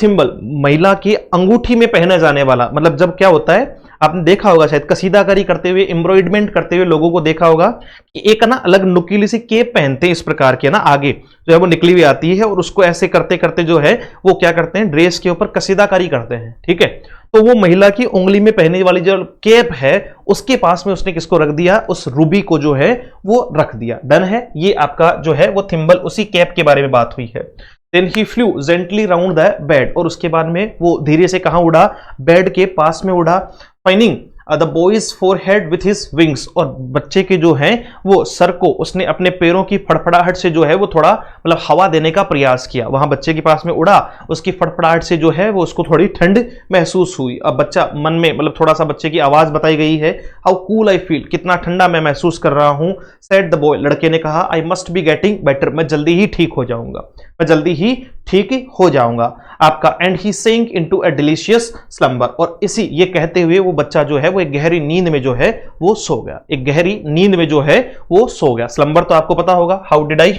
S1: थिम्बल, महिला की अंगूठी में पहना जाने वाला, मतलब जब क्या होता है आपने देखा होगा शायद कसीदाकारी करते हुए, एम्ब्रॉयडमेंट करते हुए लोगों को देखा होगा कि एक ना अलग नुकीली सी केप पहनते हैं इस प्रकार के ना, आगे जो है वो निकली हुई आती है, और उसको ऐसे करते करते जो है वो क्या करते हैं, ड्रेस के ऊपर कसीदाकारी करते हैं, ठीक है। तो वो महिला की उंगली में पहनने वाली जो केप है उसके पास में उसने किसको रख दिया, उस रूबी को जो है वो रख दिया। डन है, ये आपका जो है वो थिम्बल, उसी केप के बारे में बात हुई है। Then he flew gently round the bed, और उसके बाद में वो धीरे से कहां उड़ा, बेड के पास में उड़ा। Finding the boy's forehead with his wings, और बच्चे के जो है वो सर को उसने अपने पैरों की फड़फड़ाहट से जो है वो थोड़ा मतलब हवा देने का प्रयास किया, वहां बच्चे के पास में उड़ा, उसकी फड़फड़ाहट से जो है वो उसको थोड़ी ठंड महसूस हुई। अब बच्चा मन में मतलब थोड़ा सा बच्चे की आवाज बताई गई है, हाउ कूल आई फील, कितना ठंडा मैं महसूस कर रहा हूं। सेड द बॉय, लड़के ने कहा, I must be getting better, मैं जल्दी ही ठीक हो जाऊंगा, मैं जल्दी ही ठीक हो जाऊंगा आपका। And he sink into a delicious slumber, और इसी ये कहते हुए वो बच्चा जो है वो एक गहरी नींद में जो है वो सो गया, एक गहरी नींद में जो है वो सो गया। स्लंबर तो आपको पता होगा, हाउ डिड आई,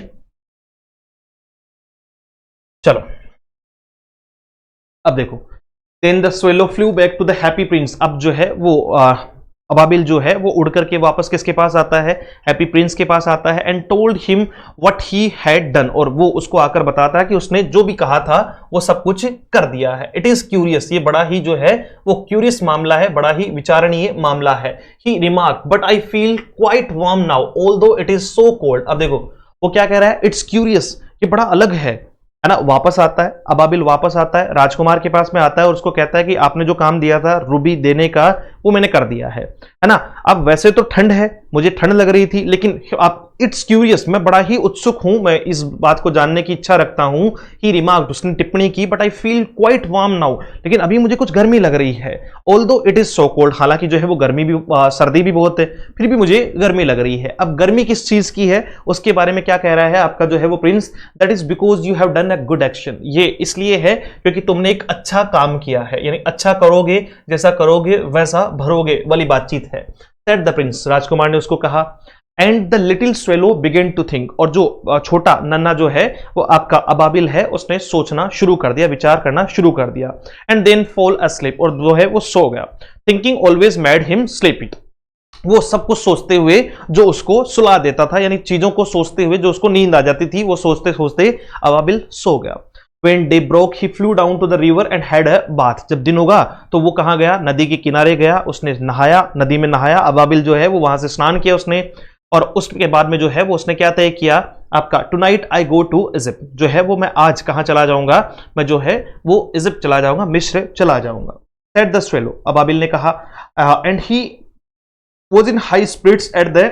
S1: चलो अब देखो, then the swallow flew back to the happy prince. अब जो है वो अबाबिल जो है वो उड़ करके वापस किसके पास आता है, हैप्पी प्रिंस के पास आता है, and told him what he had done, और वो उसको आकर बताता है कि उसने जो भी कहा था वो सब कुछ कर दिया है। इट इज क्यूरियस, ये बड़ा ही जो है वो क्यूरियस मामला है, बड़ा ही विचारणीय मामला है। He remark but I feel quite warm now although it is so cold. अब देखो वो क्या कह रहा है, इट्स क्यूरियस, ये बड़ा अलग है ना। वापस आता है, अबाबिल वापस आता है, राजकुमार के पास में आता है और उसको कहता है कि आपने जो काम दिया था रूबी देने का वो मैंने कर दिया है ना। अब वैसे तो ठंड है, मुझे ठंड लग रही थी, लेकिन आप इट्स क्यूरियस, मैं बड़ा ही उत्सुक हूं, मैं इस बात को जानने की इच्छा रखता हूं। ही रिमार्क्ड, उसने टिप्पणी की, but I feel quite warm now, लेकिन अभी मुझे कुछ गर्मी लग रही है। Although it is so cold, हालांकि जो है वो गर्मी भी सर्दी भी बहुत है, फिर भी मुझे गर्मी लग रही है। अब गर्मी किस चीज की है उसके बारे में क्या कह रहा है आपका जो है वो Prince, that is because you have done a good action. ये इसलिए है क्योंकि तुमने एक अच्छा काम किया है, यानी अच्छा करोगे, जैसा करोगे वैसा भरोगे वाली बातचीत है। सेड द प्रिंस, राजकुमार ने उसको कहा। And the little swallow began to think, और जो छोटा नन्ना जो है वो आपका अबाबिल है, उसने सोचना शुरू कर दिया, विचार करना शुरू कर दिया। एंड देन फॉल अस्लीप, और जो है वो सो गया। Thinking always made him sleepy, वो सब कुछ सोचते हुए जो उसको सुला देता था, यानी चीजों को सोचते हुए जो उसको नींद आ जाती थी, वो सोचते सोचते अबाबिल सो गया। When day broke, he flew down to the river and had a bath. जब दिन होगा तो वो कहां गया, नदी के किनारे गया, उसने नहाया, नदी में नहाया। अबाबिल जो है वो वहां से स्नान किया उसने, और उसके बाद में जो है वो उसने क्या तय किया आपका, tonight I go to Egypt, जो है वो मैं आज कहां चला जाऊंगा, मैं जो है वो इजिप्ट चला जाऊंगा, मिस्र चला जाऊंगा। Said the swallow, अबाबिल ने कहा, and he was in high spirits at the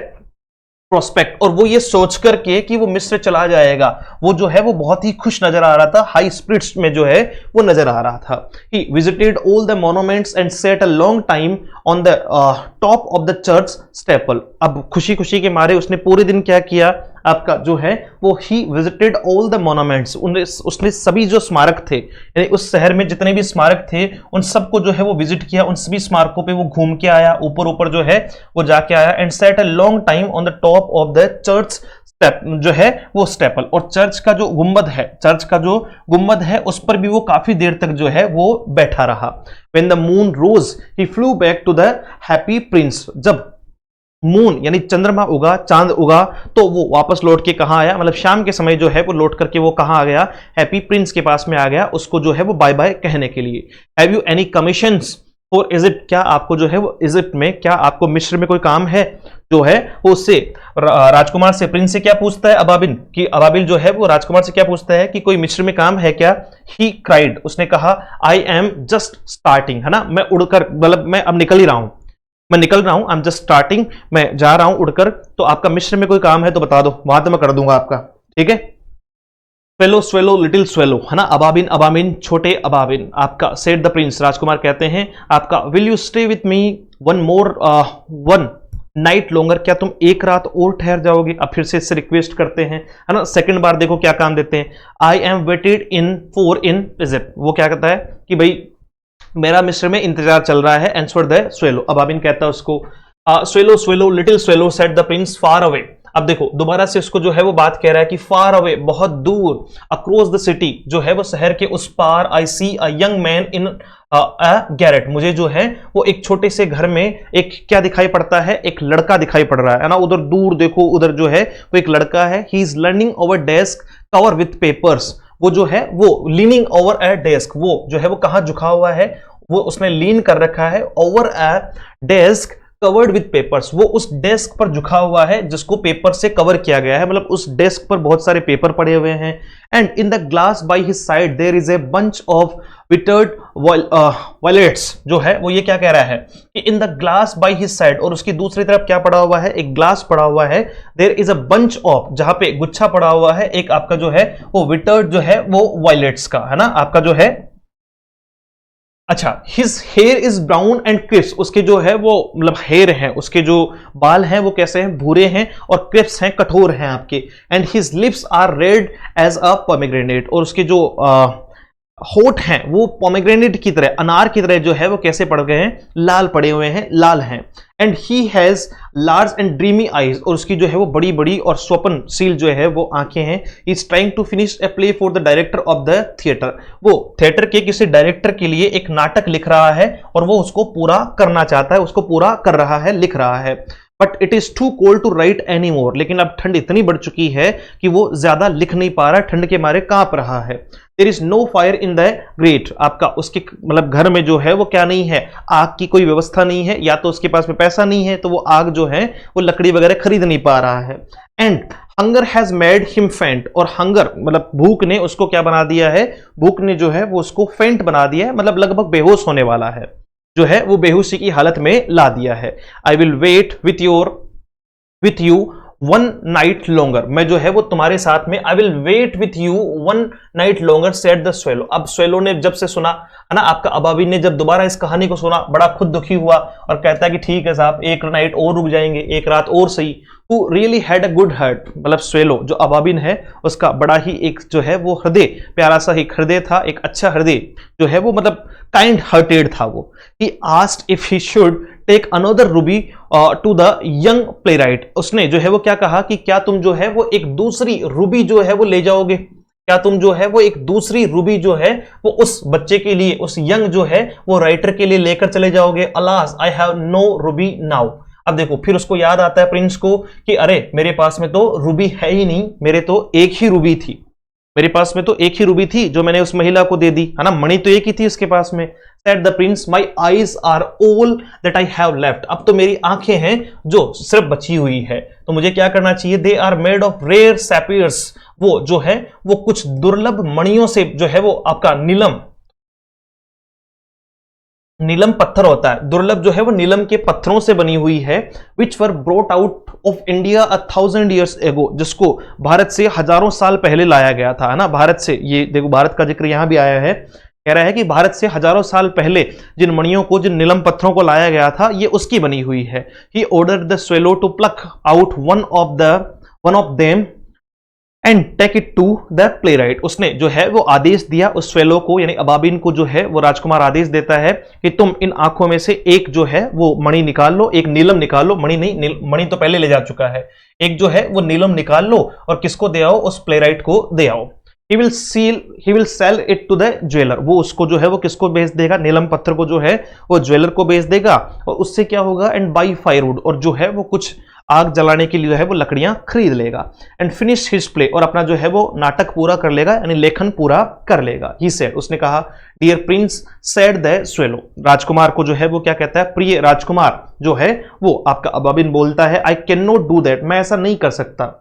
S1: prospect, और वो ये सोच करके कि वो मिस्र चला जाएगा, वो जो है वो बहुत ही खुश नजर आ रहा था, हाई स्पिरिट्स में जो है वो नजर आ रहा था। He visited all the monuments and set a long time on the top of the church staple. अब खुशी खुशी के मारे उसने पूरे दिन क्या किया आपका जो है वो, he visited all the monuments, उसने सभी जो स्मारक थे, यानी उस शहर में जितने भी स्मारक थे उन सबको जो है वो विजिट किया, उन सभी स्मारकों पे वो घूम के आया, ऊपर ऊपर जो है वो जाके आया। And set a long time on the top of the church step, जो है वो स्टेपल, और चर्च का जो गुंबद है, चर्च का जो गुंबद है उस पर भी वो काफी देर तक जो है वो बैठा रहा। When the moon rose, he flew back to the happy prince. जब मून यानी चंद्रमा उगा, चांद उगा, तो वो वापस लौट के कहां आया, मतलब शाम के समय जो है वो लौट करके वो कहां आ गया, हैप्पी प्रिंस के पास में आ गया, उसको जो है वो बाय बाय कहने के लिए। Have you any commissions for Egypt, क्या आपको जो है वो इजिप्ट में, क्या आपको मिस्र में कोई काम है, जो है वो उससे राजकुमार से, प्रिंस से क्या पूछता है अबाबिल, कि अबाबिल जो है वो राजकुमार से क्या पूछता है कि कोई मिस्र में काम है क्या। ही क्राइड, उसने कहा, आई एम जस्ट स्टार्टिंग, है ना, मैं उड़कर, मतलब मैं अब निकल ही रहा हूं, मैं निकल रहा हूं, आई एम जस्ट स्टार्टिंग, मैं जा रहा हूं उड़कर, तो आपका मिस्र में कोई काम है तो बता दो, वहां तो मैं कर दूंगा आपका, ठीक है। स्वेलो स्वेलो लिटिल स्वेलो, है ना, अबाबिन अबाबिन छोटे अबाबिन आपका। सेड द प्रिंस, राजकुमार कहते हैं आपका, will you stay with me one night longer, क्या तुम एक रात और ठहर जाओगे। अब फिर से इससे रिक्वेस्ट करते हैं, है ना, सेकंड बार देखो क्या काम देते हैं। I am waited in for in Egypt, वो क्या कहता है कि भाई मेरा मिस्र में इंतजार चल रहा है। आंसर द स्वेलो, अबाबिन कहता है उसको, swallow swallow little swallow said the Prince far away. अब देखो दोबारा से उसको जो है वो बात कह रहा है कि फार अवे, बहुत दूर, अक्रॉस द सिटी, जो है वो शहर के उस पार, I see a young man in a garret, मुझे जो है वो एक छोटे से घर में एक क्या दिखाई पड़ता है, एक लड़का दिखाई पड़ रहा है ना, उधर दूर देखो, उधर जो है वो एक लड़का है। He is learning over desk cover with papers, वो जो है वो लीनिंग ओवर अ डेस्क, वो जो है वो कहां झुका हुआ है, वो उसने लीन कर रखा है, over a desk covered with papers, वो उस डेस्क पर झुका हुआ है जिसको पेपर से कवर किया गया है, मतलब उस डेस्क पर बहुत सारे पेपर पड़े हुए हैं। And in the glass by his side there is a bunch of withered violets, जो है वो ये क्या कह रहा है कि in the glass by his side, और उसकी दूसरी तरफ क्या पड़ा हुआ है, एक ग्लास पड़ा हुआ है। There is a bunch of, जहां पे गुच्छा पड़ा हुआ है एक आपका जो है वो विटर्ड जो है वो वायलेट्स का, है ना, आपका जो है, अच्छा, his hair is brown and crisp, उसके जो है वो मतलब हेयर है, उसके जो बाल हैं वो कैसे हैं, भूरे हैं, और क्रिप्स हैं, कठोर हैं आपके। And his lips are red as a pomegranate, और उसके जो होठ हैं वो पोमेग्रेनेट की तरह, अनार की तरह जो है वो कैसे पड़ गए हैं, लाल पड़े हुए हैं, लाल हैं। And he has large and dreamy eyes, और उसकी जो है वो बड़ी बड़ी और स्वप्नशील जो है वो आंखें हैं। Is trying to finish a play for the director of the theatre, वो थिएटर के किसी डायरेक्टर के लिए एक नाटक लिख रहा है और वो उसको पूरा करना चाहता है, उसको पूरा कर रहा है, लिख रहा है। But it is too cold to write any more, लेकिन अब ठंड इतनी बढ़ चुकी है कि वो ज्यादा लिख नहीं पा रहा, ठंड के मारे कांप रहा है। There is no fire in the grate, आपका उसके मतलब घर में जो है वो क्या नहीं है, आग की कोई व्यवस्था नहीं है, या तो उसके पास में पैसा नहीं है तो वो आग जो है वो लकड़ी वगैरह खरीद नहीं पा रहा है। And hunger has made him फेंट, और हंगर मतलब भूख ने उसको क्या बना दिया है, भूख ने जो है वो उसको फेंट बना दिया है, मतलब लगभग बेहोश होने वाला है, जो है वो बेहोशी की हालत में ला दिया है। I will wait with you one night longer, मैं जो है वो तुम्हारे साथ में, I will wait with you one night longer said the swallow. अब स्वेलो ने जब से सुना है ना, आपका अबाबिन ने जब दोबारा इस कहानी को सुना, बड़ा खुद दुखी हुआ और कहता है कि ठीक है साहब, एक नाइट और रुक जाएंगे, एक रात और सही। Who really had a good heart, मतलब स्वेलो जो अबाबिन है उसका बड़ा ही एक जो है वो हृदय, प्यारा सा एक हृदय था, एक अच्छा हृदय जो है वो मतलब काइंड हार्टेड था वो। He asked if he should take another ruby to the young playwright, उसने जो है वो क्या कहा कि क्या तुम जो है वो एक दूसरी रूबी जो है वो ले जाओगे, क्या तुम जो है वो एक दूसरी रूबी जो है वो उस बच्चे के लिए, उस यंग जो है वो राइटर के लिए लेकर चले जाओगे। Alas I have no ruby now, अब देखो फिर उसको याद आता है प्रिंस को कि अरे मेरे पास में तो रूबी है ही नहीं, मेरे तो एक ही रूबी थी, मेरे पास में तो एक ही रूबी थी जो मैंने उस महिला को दे दी, है ना, मणि तो एक ही थी उसके पास में। Said the prince, my eyes are all that I have left, अब तो मेरी आंखें हैं जो सिर्फ बची हुई है, तो मुझे क्या करना चाहिए। They are made of rare sapphires, वो जो है वो कुछ दुर्लभ मणियों से जो है वो आपका नीलम पत्थर होता है, दुर्लभ जो है वो नीलम के पत्थरों से बनी हुई है। Which were brought out of India 1000 years ago, जिसको भारत से हजारों साल पहले लाया गया था, है ना, भारत से, ये देखो भारत का जिक्र यहां भी आया है, कह रहा है कि भारत से हजारों साल पहले जिन मणियों को, जिन नीलम पत्थरों को लाया गया था, ये उसकी बनी हुई है। He ordered the swallow to pluck out one of them and take it to the playwright, उसने जो है वो आदेश दिया उस स्वेलो को, यानी अबाबिन को जो है वो राजकुमार आदेश देता है कि तुम इन आंखों में से एक जो है वो मणि निकाल लो, एक नीलम निकाल लो, मणि नहीं, मणि तो पहले ले जा चुका है, एक जो है वो नीलम निकाल लो और किसको दे आओ, उस प्ले राइट को दे आओ। He will sell it to the jeweller, वो उसको जो है वो किसको बेच देगा, नीलम पत्थर को जो है वो ज्वेलर को बेच देगा, और उससे क्या होगा, एंड बाई फायरवुड, और जो है वो कुछ आग जलाने के लिए जो है वो लकड़ियां खरीद लेगा। एंड फिनिश हिज प्ले, और अपना जो है वो नाटक पूरा कर लेगा, यानी लेखन पूरा कर लेगा। ही सेड, उसने कहा, dear prince said the swallow, राजकुमार को जो है वो क्या कहता है, प्रिय राजकुमार जो है वो आपका अबाबिन बोलता है, I can not do that, मैं ऐसा नहीं कर सकता।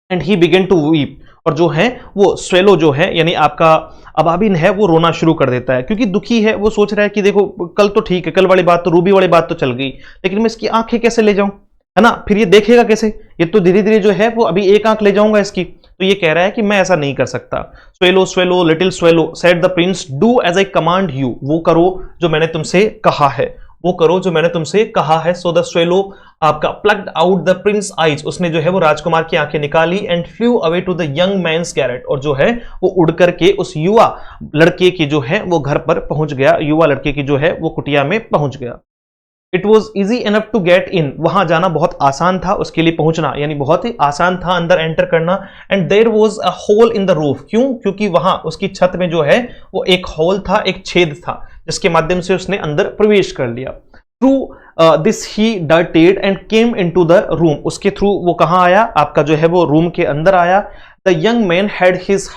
S1: And he began to weep, और जो है वो स्वेलो जो है यानी आपका अबाबिन है वो रोना शुरू कर देता है, क्योंकि दुखी है, वो सोच रहा है कि देखो कल तो ठीक है, कल वाली बात तो, रूबी वाली बात तो चल गई, लेकिन मैं इसकी आंखें कैसे ले जाऊं, है ना, फिर ये देखेगा कैसे, ये तो धीरे धीरे जो है वो अभी एक आंख ले जाऊंगा इसकी, तो ये कह रहा है कि मैं ऐसा नहीं कर सकता। Swallow swallow little swallow said the prince, do as I command you, वो करो जो मैंने तुमसे कहा है, वो करो जो मैंने तुमसे कहा है। सो द स्वेलो आपका plucked out the prince eyes, उसने जो है वो राजकुमार की आंखें निकाली, and flew away to the young man's garret, और जो है वो उड़ करके उस युवा लड़के की जो है वो घर पर पहुंच गया, युवा लड़के की जो है वो कुटिया में पहुंच गया। It was easy enough to get in, वहां जाना बहुत आसान था उसके लिए, पहुंचना यानी बहुत ही आसान था अंदर एंटर करना। And there was a hole in the roof, क्यों, क्योंकि वहां उसकी छत में जो है वो एक होल था, एक छेद था, जिसके माध्यम से उसने अंदर प्रवेश कर लिया। Through this he darted and came into the room, उसके थ्रू वो कहां आया, आपका जो है वो रूम के अंदर आया। The young man had his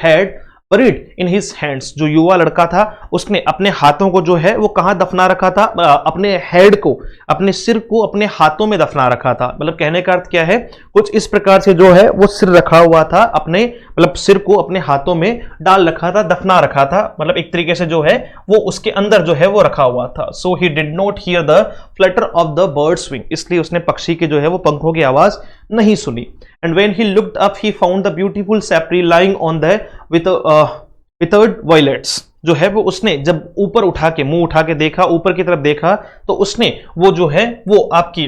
S1: head buried in his hands, जो युवा लड़का था उसने अपने हाथों को जो है वो कहां दफना रखा था, अपने हेड को, अपने सिर को अपने हाथों में दफना रखा था। मतलब कहने का अर्थ क्या है, कुछ इस प्रकार से जो है वो सिर रखा हुआ था, अपने मतलब सिर को अपने हाथों में डाल रखा था, दफना रखा था, मतलब एक तरीके से जो है वो उसके अंदर जो है वो रखा हुआ था। So he did not hear the flutter of the bird's wing, इसलिए उसने पक्षी के जो है वो पंखों की आवाज नहीं सुनी। And when he looked up, he found the beautiful sapphire lying on the withered violets, जो है वो उसने जब ऊपर उठा के, मुंह उठा के देखा, ऊपर की तरफ देखा, तो उसने वो जो है वो आपकी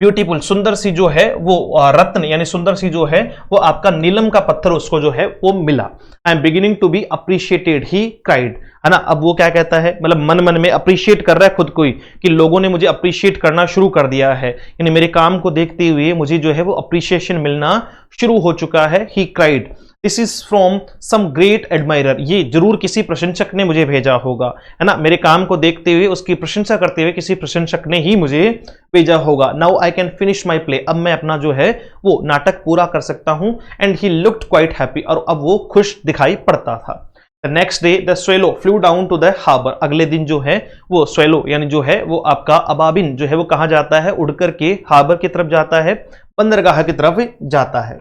S1: ब्यूटीफुल, सुंदर सी जो है वो रत्न यानी सुंदर सी जो है वो आपका नीलम का पत्थर उसको जो है वो मिला। I am beginning to be appreciated, he cried, है ना। अब वो क्या कहता है, मतलब मन मन में अप्रिशिएट कर रहा है खुद को ही कि लोगों ने मुझे अप्रिशिएट करना शुरू कर दिया है, यानी मेरे काम को देखते हुए मुझे जो है वो अप्रिशिएशन मिलना शुरू हो चुका है। He cried, this is from some great admirer, ये जरूर किसी प्रशंसक ने मुझे भेजा होगा, है ना। मेरे काम को देखते हुए उसकी प्रशंसा करते हुए किसी प्रशंसक ने ही मुझे भेजा होगा। Now I can finish my play, अब मैं अपना जो है वो नाटक पूरा कर सकता हूं। And he looked quite happy, और अब वो खुश दिखाई पड़ता था। The next day the swallow flew down to the harbour, अगले दिन जो है वो स्वेलो यानी जो है वो आपका अबाबिन जो है वो कहां जाता है, उड़कर के हार्बर की तरफ जाता है, बंदरगाह की तरफ जाता है।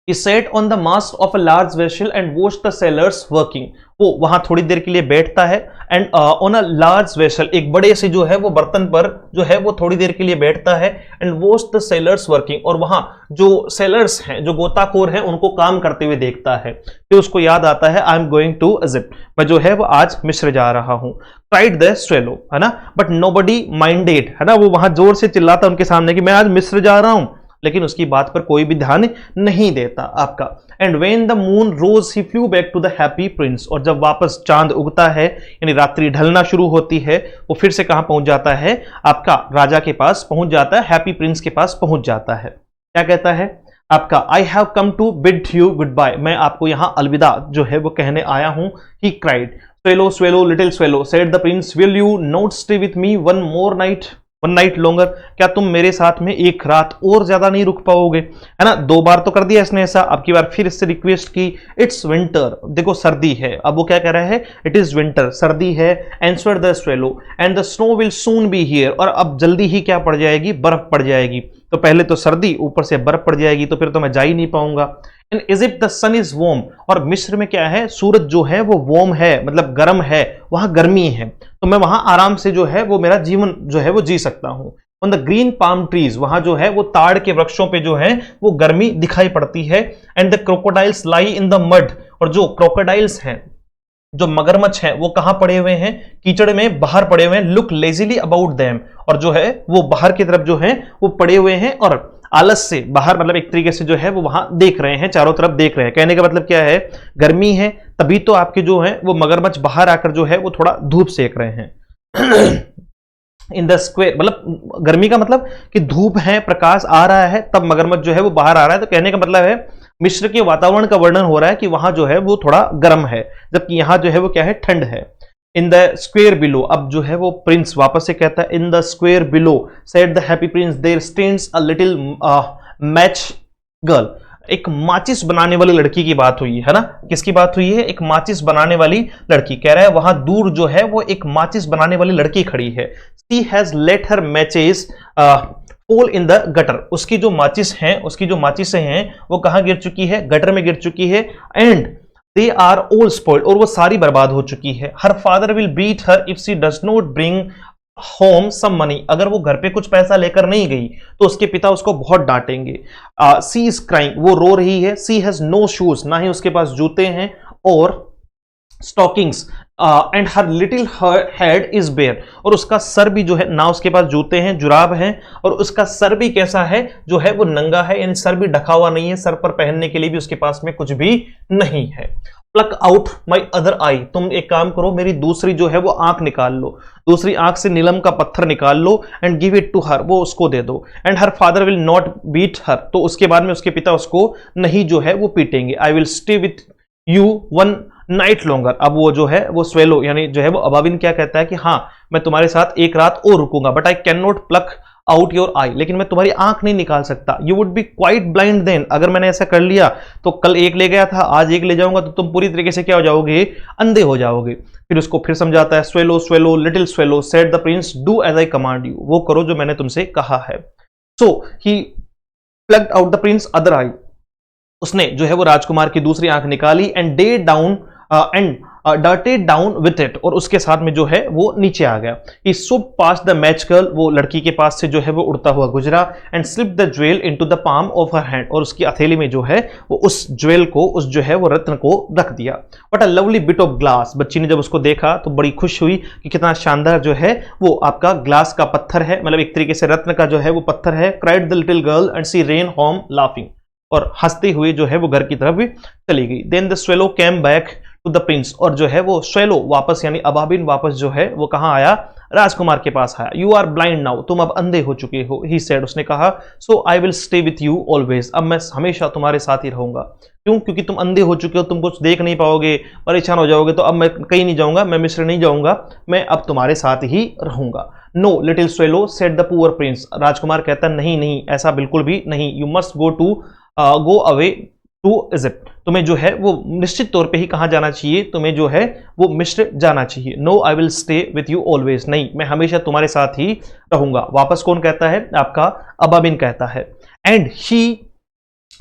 S1: He sat on the mast of a large vessel and watched the sailors working. वो वहां थोड़ी देर के लिए बैठता है and on a large vessel, एक बड़े से जो है वो बर्तन पर जो है वो थोड़ी देर के लिए बैठता है and watch the sellers working, और वहां जो सेलर्स हैं, जो गोताखोर हैं, उनको काम करते हुए देखता है। फिर उसको याद आता है I am going to Egypt, मैं जो है वो आज मिस्र जा रहा हूं। क्राइड द स्वेलो, है ना, बट नोबडी माइंडेड, है ना, वो वहां जोर से चिल्लाता उनके सामने कि मैं आज मिस्र जा रहा हूं, लेकिन उसकी बात पर कोई भी ध्यान नहीं देता आपका। And when the moon rose he flew back to the happy prince, और जब वापस चांद उगता है यानी रात्रि ढलना शुरू होती है, वो फिर से कहां पहुंच जाता है, आपका राजा के पास पहुंच जाता है, हैप्पी प्रिंस के पास पहुंच जाता है। क्या कहता है आपका, I have come to bid you goodbye, मैं आपको यहां अलविदा जो है वो कहने आया हूं। He cried, swallow swallow little swallow said the Prince, will you not stay with me one more night, one night longer, क्या तुम मेरे साथ में एक रात और ज्यादा नहीं रुक पाओगे, है ना। 2 बार तो कर दिया इसने ऐसा, अब की बार फिर इससे रिक्वेस्ट की। इट्स विंटर, देखो सर्दी है, अब वो क्या कह रहा है, इट इज विंटर, सर्दी है। Answer the swallow, and the snow will soon be here, और अब जल्दी ही क्या पड़ जाएगी, बर्फ पड़ जाएगी। तो पहले तो सर्दी, ऊपर से बर्फ पड़ जाएगी, तो फिर तो मैं जा ही नहीं पाऊंगा। In Egypt the sun is warm, और मिस्र में क्या है, सूरज जो है वो वार्म है, मतलब गर्म है, वहां गर्मी है, तो मैं वहां आराम से जो है वो मेरा जीवन जो है वो जी सकता हूं। On the green palm trees, वहां जो है वो ताड़ के वृक्षों पे जो है वो गर्मी दिखाई पड़ती है। And the crocodiles lie in the mud, और जो क्रोकोडाइल्स हैं, जो मगरमच्छ हैं, वो कहां पड़े हुए हैं, कीचड़ में बाहर पड़े हुए हैं। लुक लेजिली अबाउट देम, और जो है वो बाहर की तरफ जो है वो पड़े हुए हैं, और आलस से बाहर, मतलब एक तरीके से जो है वो वहां देख रहे हैं, चारों तरफ देख रहे हैं। कहने का मतलब क्या है, गर्मी है तभी तो आपके जो है वो मगरमच्छ बाहर आकर जो है वो थोड़ा धूप सेक रहे हैं। इन द स्क्वेयर, मतलब गर्मी का मतलब कि धूप है, प्रकाश आ रहा है, तब मगरमच्छ जो है वो बाहर आ रहा है। तो कहने का मतलब है मिस्र के वातावरण का वर्णन हो रहा है कि वहां जो है वो थोड़ा गर्म है, जबकि यहां जो है वो क्या है, ठंड है। इन द स्क्वेयर बिलो, अब जो है वो प्रिंस वापस से कहता है, in the square below said the happy prince, there stands a little match girl, एक माचिस बनाने वाली लड़की की बात हुई है ना। किसकी बात हुई है, एक माचिस बनाने वाली लड़की, कह रहा है वहां दूर जो है वो एक माचिस बनाने वाली लड़की खड़ी है। She has let her matches fall in the gutter, उसकी जो माचिस हैं, उसकी जो माचिसें हैं वो कहां गिर चुकी है, गटर में गिर चुकी है। And they are all spoiled, और वो सारी बर्बाद हो चुकी है। Her father will beat her if she does not bring home some money, अगर वो घर पे कुछ पैसा लेकर नहीं गई तो उसके पिता उसको बहुत डांटेंगे। सी इज क्राइंग, वो रो रही है। सी हैज नो शूज, ना ही उसके पास जूते हैं, और stockings, and her little head is bare, और उसका सर भी जो है, ना उसके पास जूते हैं, जुराब हैं, और उसका सर भी कैसा है, जो है वो नंगा है, यानी सर भी ढका हुआ नहीं है, सर पर पहनने के लिए भी उसके पास में कुछ भी नहीं है। Pluck out my other eye, तुम एक काम करो, मेरी दूसरी जो है वो आंख निकाल लो, दूसरी आंख से नीलम का पत्थर निकाल लो, and give it to her, वो उसको दे दो। And her father will not beat her, तो उसके बाद में उसके पिता उसको नहीं जो है वो पीटेंगे। I will stay with you one night longer, अब वो जो है वो स्वेलो यानी जो है वो अबाबिन क्या कहता है कि हाँ मैं तुम्हारे साथ एक रात और रुकूंगा, but I can not pluck out your eye, लेकिन मैं तुम्हारी आंख नहीं निकाल सकता। You would be quite blind then, अगर मैंने ऐसा कर लिया तो कल एक ले गया था, आज एक ले जाऊंगा, तो तुम पूरी तरीके से क्या हो जाओगे, अंधे हो जाओगे। फिर उसको फिर समझाता है, swallow swallow little swallow said the prince, do as I command you, वो करो जो मैंने तुमसे कहा है। So he plucked out the prince other eye, उसने जो है वो राजकुमार की दूसरी आंख निकाली, and they down and darted down with it, और उसके साथ में जो है वो नीचे आ गया। ही स्विप्ड पास्ट द मैच गर्ल, वो लड़की के पास से जो है वो उड़ता हुआ गुजरा, and slipped the jewel into the palm of her hand, और उसकी हथेली में जो है वो उस ज्वेल को, उस जो है वो रत्न को रख दिया। What a lovely bit of glass, बच्ची ने जब उसको देखा तो बड़ी खुश हुई कि कितना शानदार जो है वो आपका ग्लास का पत्थर है, मतलब एक तरीके से रत्न का जो है वो पत्थर है। Cried the little girl and she rain home laughing, और हंसते हुए जो है वो घर की तरफ चली गई। Then the swallow came back to the prince, और जो है वो स्वेलो वापस यानी अबाबिन वापस जो है वो कहां आया, राजकुमार के पास आया। यू आर ब्लाइंड नाउ, तुम अब अंधे हो चुके हो। ही सेड, उसने कहा, so I will stay with you always, अब मैं हमेशा तुम्हारे साथ ही रहूंगा। क्यों? क्योंकि तुम अंधे हो चुके हो, तुम कुछ देख नहीं पाओगे, परेशान हो जाओगे, तो अब मैं कहीं नहीं जाऊंगा, मैं मिस्र नहीं जाऊंगा, मैं अब तुम्हारे साथ ही रहूंगा। No little swallow said the poor prince, राजकुमार कहता नहीं नहीं, ऐसा बिल्कुल भी नहीं। You must go away to Egypt, तुम्हें जो है वो निश्चित तौर पे ही कहां जाना चाहिए, तुम्हें जो है वो मिस्र जाना चाहिए। No I will stay with you always, नहीं मैं हमेशा तुम्हारे साथ ही रहूंगा। वापस कौन कहता है? आपका अबाबिन कहता है। And she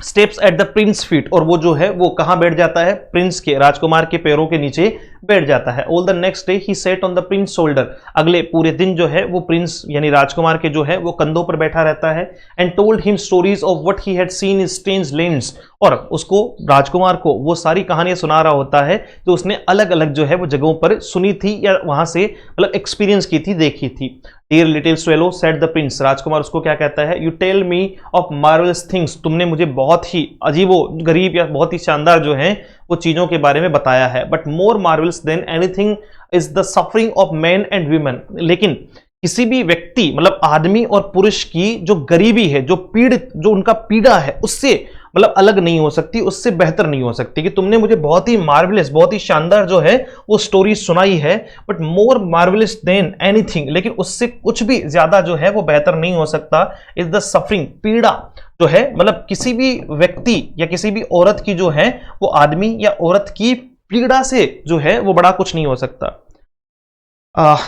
S1: steps at the Prince feet, और वो जो है वो कहां बैठ जाता है? प्रिंस के, राजकुमार के पैरों के नीचे बैठ जाता है। All the next day he set on the prince shoulder, अगले पूरे दिन जो है वो प्रिंस यानी राजकुमार के जो है वो कंधों पर बैठा रहता है। And told him stories of what he had seen in strange lands, और उसको राजकुमार को वो सारी कहानियां सुना रहा होता है जो उसने अलग अलग जो है वो जगहों पर सुनी थी या वहां से मतलब एक्सपीरियंस की थी, देखी थी। Dear little swallow said the prince, राजकुमार उसको क्या कहता है? You tell me of marvellous things, तुमने मुझे बहुत ही अजीबो गरीब या बहुत ही शानदार जो है वो चीजों के बारे में बताया है। But more marvellous than anything is the suffering of man and women, लेकिन किसी भी व्यक्ति मतलब आदमी और पुरुष की जो गरीबी है, जो पीड़ित, जो उनका पीड़ा है, उससे मतलब अलग नहीं हो सकती, उससे बेहतर नहीं हो सकती। कि तुमने मुझे बहुत ही मार्वेलस, बहुत ही शानदार जो है वो स्टोरी सुनाई है, but more marvellous than anything, लेकिन उससे कुछ भी ज्यादा जो है वो बेहतर नहीं हो सकता। इज द सफरिंग, पीड़ा जो है मतलब किसी भी व्यक्ति या किसी भी औरत की जो है वो आदमी या औरत की पीड़ा से जो है वो बड़ा कुछ नहीं हो सकता।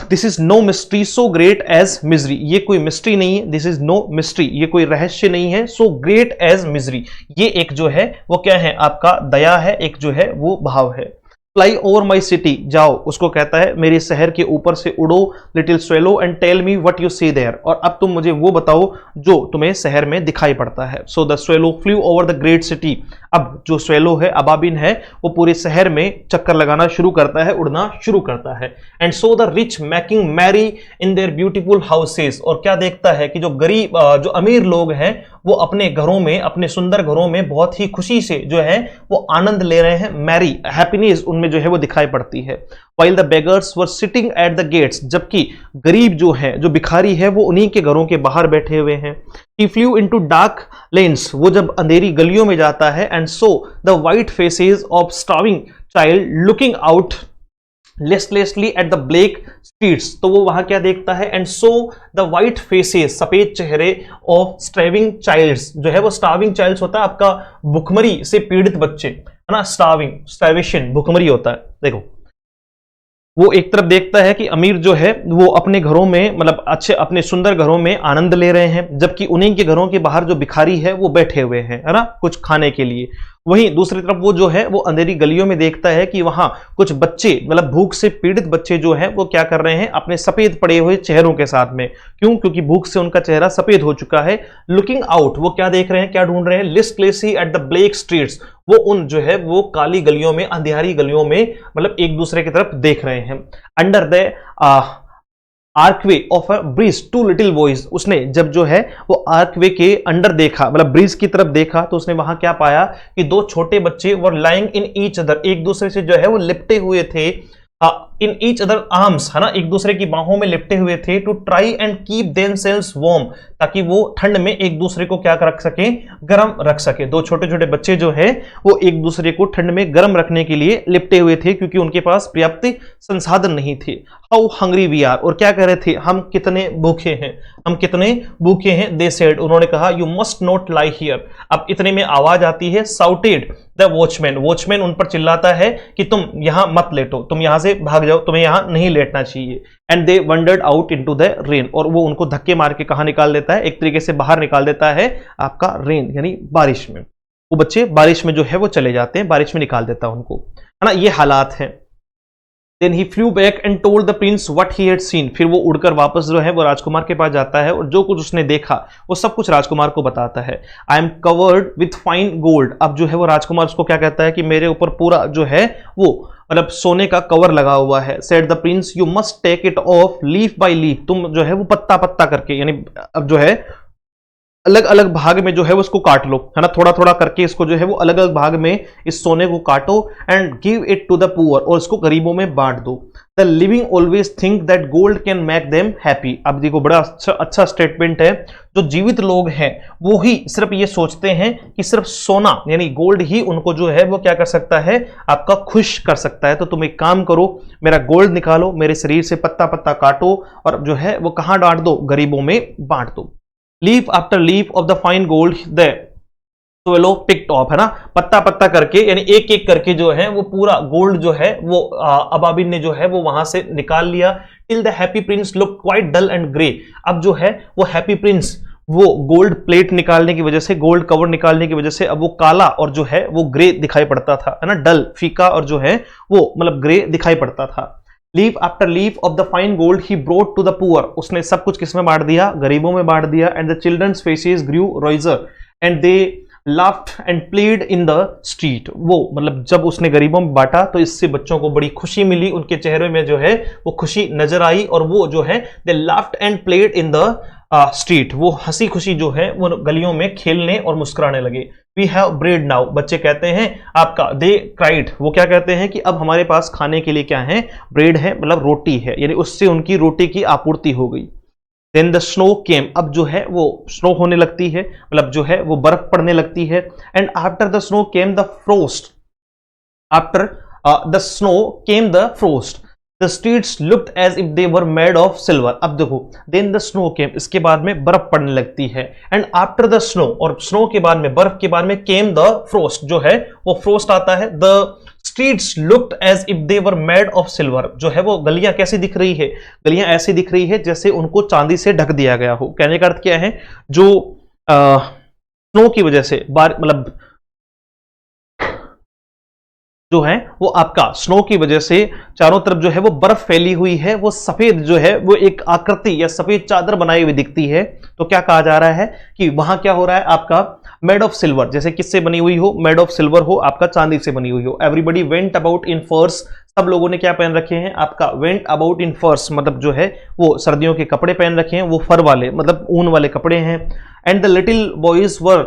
S1: This is no mystery so great as misery, ये कोई मिस्ट्री नहीं है। दिस इज नो मिस्ट्री, ये कोई रहस्य नहीं है। सो ग्रेट एज मिजरी, ये एक जो है वो क्या है? आपका दया है, एक जो है वो भाव है। फ्लाई ओवर माई सिटी, जाओ, उसको कहता है मेरे शहर के ऊपर से उड़ो little swallow and tell me what you see there, और अब तुम मुझे वो बताओ जो तुम्हें शहर में दिखाई पड़ता है। So the swallow flu over the great city, अब जो स्वेलो है, अबाबिन है, वो पूरे शहर में चक्कर लगाना शुरू करता है, उड़ना शुरू करता है। And saw the rich making merry in their beautiful houses, और क्या देखता है कि जो गरीब जो अमीर लोग हैं वो अपने घरों में, अपने सुंदर घरों में बहुत ही खुशी से जो है वो आनंद ले रहे हैं। मैरी, हैप्पीनेस उनमें जो है वो दिखाई पड़ती है। while the beggars were sitting at the gates, जबकि गरीब जो है, जो भिखारी है, वो उन्हीं के घरों के बाहर बैठे हुए हैं। He flew into dark lanes, वो जब अंधेरी गलियों में जाता है, and saw the white faces of starving child looking out listlessly at the black streets, तो वो वहां क्या देखता है? and saw the white faces, सफेद चेहरे of starving childs, जो है वो starving childs होता है आपका भुखमरी से पीड़ित बच्चे, है ना। starvation भुखमरी होता है। देखो वो एक तरफ देखता है कि अमीर जो है वो अपने घरों में मतलब अच्छे अपने सुंदर घरों में आनंद ले रहे हैं, जबकि उन्हीं के घरों के बाहर जो भिखारी है वो बैठे हुए हैं, है ना, कुछ खाने के लिए। वहीं दूसरी तरफ वो जो है वो अंधेरी गलियों में देखता है कि वहां कुछ बच्चे मतलब भूख से पीड़ित बच्चे जो हैं वो क्या कर रहे हैं? अपने सफेद पड़े हुए चेहरों के साथ में। क्यों? क्योंकि भूख से उनका चेहरा सफेद हो चुका है। लुकिंग आउट, वो क्या देख रहे हैं, क्या ढूंढ रहे हैं? लिस्टलेसली एट द ब्लैक स्ट्रीट्स, वो उन जो है वो काली गलियों में, अंधेरी गलियों में मतलब एक दूसरे की तरफ देख रहे हैं। Under the archway of a bridge two little boys, उसने जब जो है वो आर्कवे के अंडर देखा मतलब ब्रिज की तरफ देखा, तो उसने वहां क्या पाया कि दो छोटे बच्चे were lying in each other, एक दूसरे से जो है वो लिपटे हुए थे। इन ईच अदर आर्म्स, है ना, एक दूसरे की बाहों में लिपटे हुए थे। To try and keep themselves warm, ताकि वो ठंड में एक दूसरे को क्या रख सके? गर्म रख सके। दो छोटे छोटे बच्चे जो है वो एक दूसरे को ठंड में गर्म रखने के लिए लिपटे हुए थे, क्योंकि उनके पास पर्याप्त संसाधन नहीं थे। हाउ हंग्री वी आर, और क्या कह रहे थे? हम कितने भूखे हैं, हम कितने भूखे हैं। दे सेड, उन्होंने कहा, you must not lie here. अब इतने में आवाज आती है, साउटेड द वॉचमैन, वॉचमैन उन पर चिल्लाता है कि तुम यहां मत लेटो, तुम यहां से भाग जाओ, तुम्हें यहां नहीं लेटना चाहिए। And they wandered out into the rain, और वो उनको धक्के मार के कहां निकाल देता है? एक तरीके से बाहर निकाल देता है आपका रेन यानी बारिश में। वो बच्चे बारिश में जो है वो चले जाते हैं, बारिश में निकाल देता है उनको, है ना। ये हालात हैं। Then he flew back and told the prince what he had seen. फिर वो उड़कर वापस जो है वो राजकुमार के पास जाता है और जो कुछ उसने देखा वो सब कुछ राजकुमार को बताता है। I am covered with fine gold. अब जो है वो राजकुमार उसको क्या कहता है कि मेरे ऊपर पूरा जो है वो मतलब सोने का कवर लगा हुआ है। Said the prince you must take it off leaf by leaf. तुम जो है वो पत्ता पत्ता करके, यानी अब जो है अलग अलग भाग में जो है वो उसको काट लो, है ना, थोड़ा थोड़ा करके इसको जो है वो अलग अलग भाग में इस सोने को काटो and give it to the poor, और इसको गरीबों में बांट दो। The living always think that gold can make them happy. अब देखो बड़ा अच्छा स्टेटमेंट है। जो जीवित लोग हैं वो ही सिर्फ ये सोचते हैं कि सिर्फ सोना यानी गोल्ड ही उनको जो है वो क्या कर सकता है, आपका खुश कर सकता है। तो तुम एक काम करो, मेरा गोल्ड निकालो, मेरे शरीर से पत्ता पत्ता काटो और जो है वो कहां बांट दो, गरीबों में बांट दो। Leaf after leaf of the fine gold the swallow picked off, है ना, पत्ता पत्ता करके यानी एक एक करके जो है वो पूरा गोल्ड जो है वो अबाबिन ने जो है वो वहां से निकाल लिया। Till the happy prince look quite dull and grey. अब जो है वो हैप्पी प्रिंस वो गोल्ड प्लेट निकालने की वजह से, गोल्ड कवर निकालने की वजह से अब वो काला और जो है वो ग्रे दिखाई पड़ता था, है ना, डल फीका और जो है वो मतलब ग्रे दिखाई पड़ता था। Leaf after leaf of the fine gold he brought to the poor. उसने सब कुछ किसमें बांट दिया, गरीबों में बांट दिया। And the children's faces grew rosier and they laughed and played in the street. वो मतलब जब उसने गरीबों में बांटा तो इससे बच्चों को बड़ी खुशी मिली, उनके चेहरे में जो है वो खुशी नजर आई और वो जो है they laughed and played in the street, वो हंसी खुशी जो है वो गलियों में खेलने और मुस्कुराने लगे। वी हैव ब्रेड नाउ, बच्चे कहते हैं आपका, दे क्राइड, वो क्या कहते हैं कि अब हमारे पास खाने के लिए क्या है, ब्रेड है, मतलब रोटी है, यानी उससे उनकी रोटी की आपूर्ति हो गई। देन द स्नो केम, अब जो है वो स्नो होने लगती है, मतलब जो है वो बर्फ पड़ने लगती है। And after the snow came the frost, after the snow came the frost, the streets looked as if they were made of silver. अब देखो, देन द स्नो केम, इसके बाद में बर्फ पड़ने लगती है। एंड आफ्टर द स्नो, और स्नो के बाद में, बर्फ के बाद में, केम द फ्रोस्ट, जो है वो फ्रोस्ट आता है। The streets looked as if they were made of silver, जो है वो गलियां कैसी दिख रही है, गलियां ऐसी दिख रही है जैसे उनको चांदी से ढक दिया गया हो। कहने का अर्थ क्या है, जो स्नो की वजह से मतलब जो है वो आपका स्नो की वजह से चारों तरफ जो है वो बर्फ फैली हुई है, वो सफेद जो है वो एक आकृति या सफेद चादर बनाई हुई दिखती है। तो क्या कहा जा रहा है कि वहां क्या हो रहा है, आपका मेड ऑफ सिल्वर, जैसे किससे बनी हुई हो, मेड ऑफ सिल्वर हो, आपका चांदी से बनी हुई हो। एवरीबडी वेंट अबाउट इन फर्स, सब लोगों ने क्या पहन रखे हैं, आपका वेंट अबाउट इन फर्स, मतलब जो है वो सर्दियों के कपड़े पहन रखे हैं, वो फर वाले मतलब ऊन वाले कपड़े हैं। And the little boys wore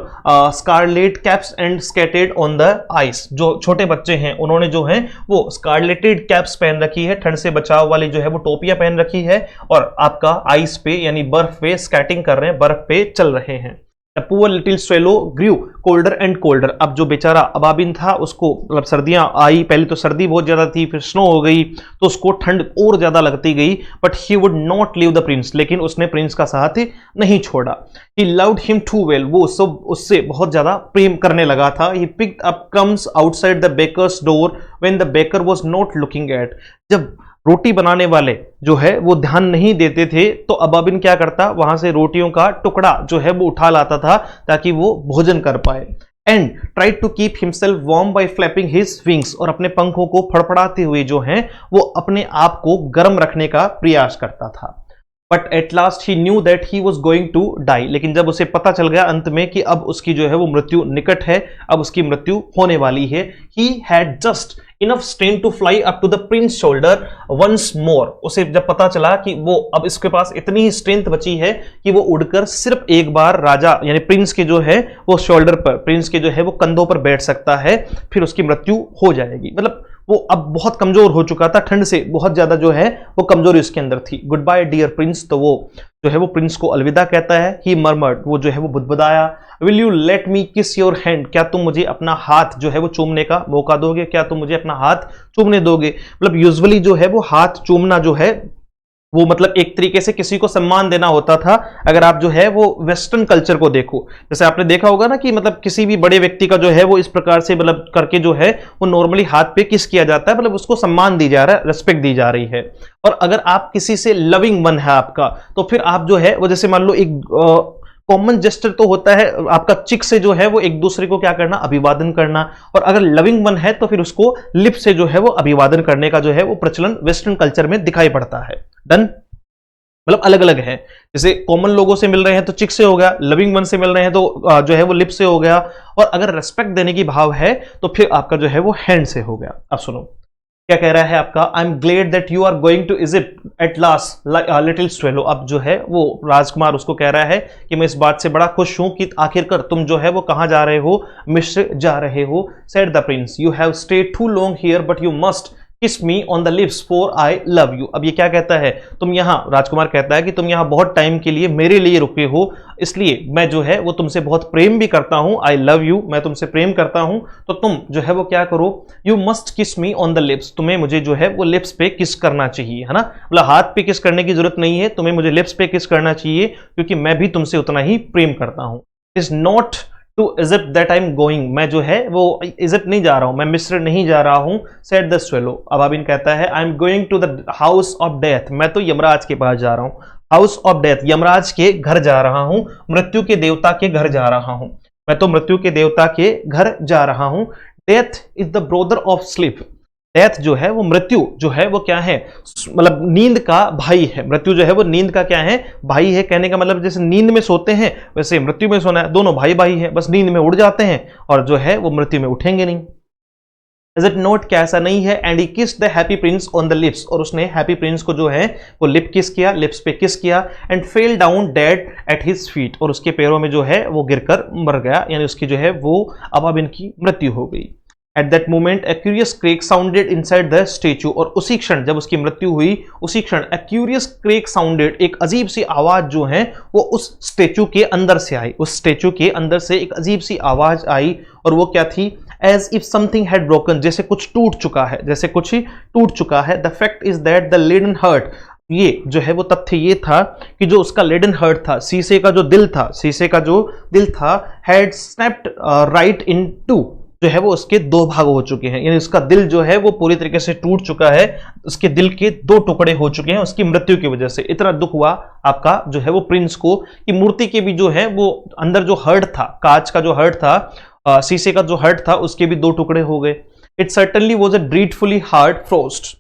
S1: scarlet caps and skated on the ice, जो छोटे बच्चे हैं उन्होंने जो है वो स्कारलेटेड कैप्स पहन रखी है, ठंड से बचाव वाली जो है वो टोपियां पहन रखी है, और आपका आइस पे यानी बर्फ पे स्केटिंग कर रहे हैं, बर्फ पे चल रहे हैं। The poor little swallow grew colder and colder। अब जो बेचारा अबाबिन था उसको मतलब सर्दियां आई, पहले तो सर्दी बहुत ज्यादा थी, फिर स्नो हो गई तो उसको ठंड और ज्यादा लगती गई। But he would not leave the prince, लेकिन उसने प्रिंस का साथ नहीं छोड़ा। He loved him too well, वो सब उससे बहुत ज्यादा प्रेम करने लगा था। He picked up crumbs outside the baker's door when the baker was not looking at. जब रोटी बनाने वाले जो है वो ध्यान नहीं देते थे तो अबाबिन क्या करता, वहां से रोटियों का टुकड़ा जो है वो उठा लाता था ताकि वो भोजन कर पाए। And try to keep himself warm by flapping his wings, और अपने पंखों को फड़फड़ाते हुए जो है वो अपने आप को गर्म रखने का प्रयास करता था। But at last he knew that he was going to die, लेकिन जब उसे पता चल गया अंत में कि अब उसकी जो है वो मृत्यु निकट है, अब उसकी मृत्यु होने वाली है। He had just enough strength to fly up to the prince shoulder once more. उसे जब पता चला कि वो अब इसके पास इतनी ही स्ट्रेंथ बची है कि वो उड़कर सिर्फ एक बार राजा यानी प्रिंस के जो है वो शोल्डर पर, प्रिंस के जो है वो कंधों पर बैठ सकता है, फिर उसकी मृत्यु हो जाएगी। मतलब वो अब बहुत कमजोर हो चुका था, ठंड से बहुत ज्यादा जो है वो कमजोरी उसके अंदर थी। गुड बाय डियर प्रिंस, तो वो जो है वो प्रिंस को अलविदा कहता है। ही मर्मर्ड, वो जो है वो बुदबुदाया। विल यू लेट मी किस योर हैंड, क्या तुम मुझे अपना हाथ जो है वो चूमने का मौका दोगे, क्या तुम मुझे अपना हाथ चूमने दोगे। मतलब यूजुअली जो है वो हाथ चूमना जो है वो मतलब एक तरीके से किसी को सम्मान देना होता था। अगर आप जो है वो वेस्टर्न कल्चर को देखो, जैसे आपने देखा होगा ना कि मतलब किसी भी बड़े व्यक्ति का जो है वो इस प्रकार से मतलब करके जो है वो नॉर्मली हाथ पे किस किया जाता है, मतलब उसको सम्मान दी जा रहा है, रेस्पेक्ट दी जा रही है। और अगर आप किसी से लविंग मन है आपका, तो फिर आप जो है वो जैसे मान लो एक कॉमन जेस्चर तो होता है आपका चिक से जो है वो एक दूसरे को क्या करना, अभिवादन करना, और अगर लविंग वन है तो फिर उसको लिप से जो है वो अभिवादन करने का जो है वो प्रचलन वेस्टर्न कल्चर में दिखाई पड़ता है। डन, मतलब अलग अलग है। जैसे कॉमन लोगों से मिल रहे हैं तो चिक से हो गया, लविंग वन से मिल रहे हैं तो जो है वो लिप से हो गया, और अगर रेस्पेक्ट देने की भाव है तो फिर आपका जो है वो हैंड से हो गया। अब सुनो क्या कह रहा है आपका, I am glad that you are going to Egypt at last little swallow. अब जो है वो राजकुमार उसको कह रहा है कि मैं इस बात से बड़ा खुश हूं कि आखिरकार तुम जो है वो कहां जा रहे हो, मिस्र जा रहे हो। Said the prince, you have stayed too long here but you must kiss me on the lips for I love you. अब ये क्या कहता है, तुम यहाँ, राजकुमार कहता है कि तुम यहाँ बहुत टाइम के लिए मेरे लिए रुके हो, इसलिए मैं जो है वो तुमसे बहुत प्रेम भी करता हूँ। आई लव यू, मैं तुमसे प्रेम करता हूँ, तो तुम जो है वो क्या करो, you must kiss me on the lips, तुम्हें मुझे जो है वो लिप्स पे किस करना चाहिए, है ना। मतलब हाथ पे किस करने की जरूरत नहीं है, तुम्हें मुझे लिप्स पे किस करना चाहिए, क्योंकि मैं भी तुमसे उतना ही प्रेम करता हूँ। Is not to Egypt that I am going, मैं जो है वो इजिप्ट नहीं जा रहा हूं, मैं मिस्र नहीं जा रहा हूं। सेड द स्वेलो, अबाबिन कहता है I am going to the house of death, मैं तो यमराज के पास जा रहा हूं। हाउस ऑफ डेथ, यमराज के घर जा रहा हूं, मृत्यु के देवता के घर जा रहा हूं, मैं तो मृत्यु के देवता के घर जा रहा हूं। Death is the brother of sleep, death जो है वो, मृत्यु जो है वो क्या है, मतलब नींद का भाई है। मृत्यु जो है वो नींद का क्या है, भाई है। कहने का मतलब जैसे नींद में सोते हैं वैसे मृत्यु में सोना है, दोनों भाई भाई है, बस नींद में उड़ जाते हैं और जो है वो मृत्यु में उठेंगे नहीं। इज इट नॉट, क्या ऐसा नहीं है। एंड ही किस the happy Prince on the lips, और उसने हैप्पी प्रिंस को जो है वो लिप किस किया, लिप्स पे किस किया। And fell down dead at his feet, और उसके पैरों में जो है वो गिरकर मर गया, यानी उसकी जो है वो अबाबिन की मृत्यु हो गई। At that moment, a curious creak sounded inside the statue, और उसी क्षण जब उसकी मृत्यु हुई, उसी क्षण a curious creak sounded, एक अजीब सी आवाज जो है वो उस स्टेचू के अंदर से आई, उस स्टेचू के अंदर से एक अजीब सी आवाज आई, और वो क्या थी, as if something had broken, जैसे कुछ टूट चुका है, जैसे कुछ ही टूट चुका है। The fact is that the leaden heart, ये जो है वो तथ्य ये था कि जो उसका लेडन हार्ट था, शीशे का जो दिल था, शीशे का जो दिल था, had snapped right in two, जो है वो उसके दो भाग हो चुके हैं, यानी उसका दिल जो है वो पूरी तरीके से टूट चुका है, उसके दिल के दो टुकड़े हो चुके हैं उसकी मृत्यु की वजह से। इतना दुख हुआ आपका जो है वो प्रिंस को कि मूर्ति के भी जो है वो अंदर जो हर्ट था, कांच का जो हर्ट था, शीशे का जो हर्ट था, उसके भी दो टुकड़े हो गए। It certainly was a dreadfully hard frost.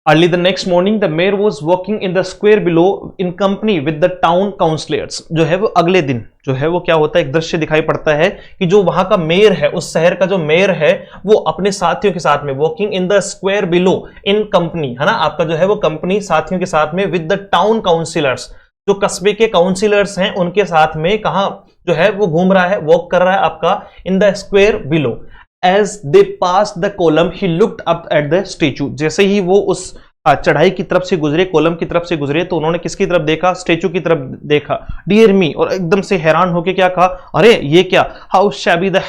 S1: Early the next morning, the mayor was walking in the square below in company with the town councillors. जो है वो अगले दिन जो है वो क्या होता है, एक दृश्य दिखाई पड़ता है कि जो वहां का मेयर है, उस शहर का जो मेयर है, वो अपने साथियों के साथ में walking in the square below in company, है ना, आपका जो है वो कंपनी साथियों के साथ में विद द टाउन काउंसिलर्स, जो कस्बे के काउंसिलर्स हैं उनके साथ में कहा जो है वो घूम रहा है, वॉक कर रहा है आपका in the square below. As they passed the column, he looked up at the statue. जैसे ही वो उस चढ़ाई की तरफ से गुजरे, कॉलम की तरफ से गुजरे, तो उन्होंने किसकी तरफ देखा, स्टेचू की तरफ देखा। डियर मी, और एकदम से हैरान होके क्या कहा, अरे ये क्या, how shabby the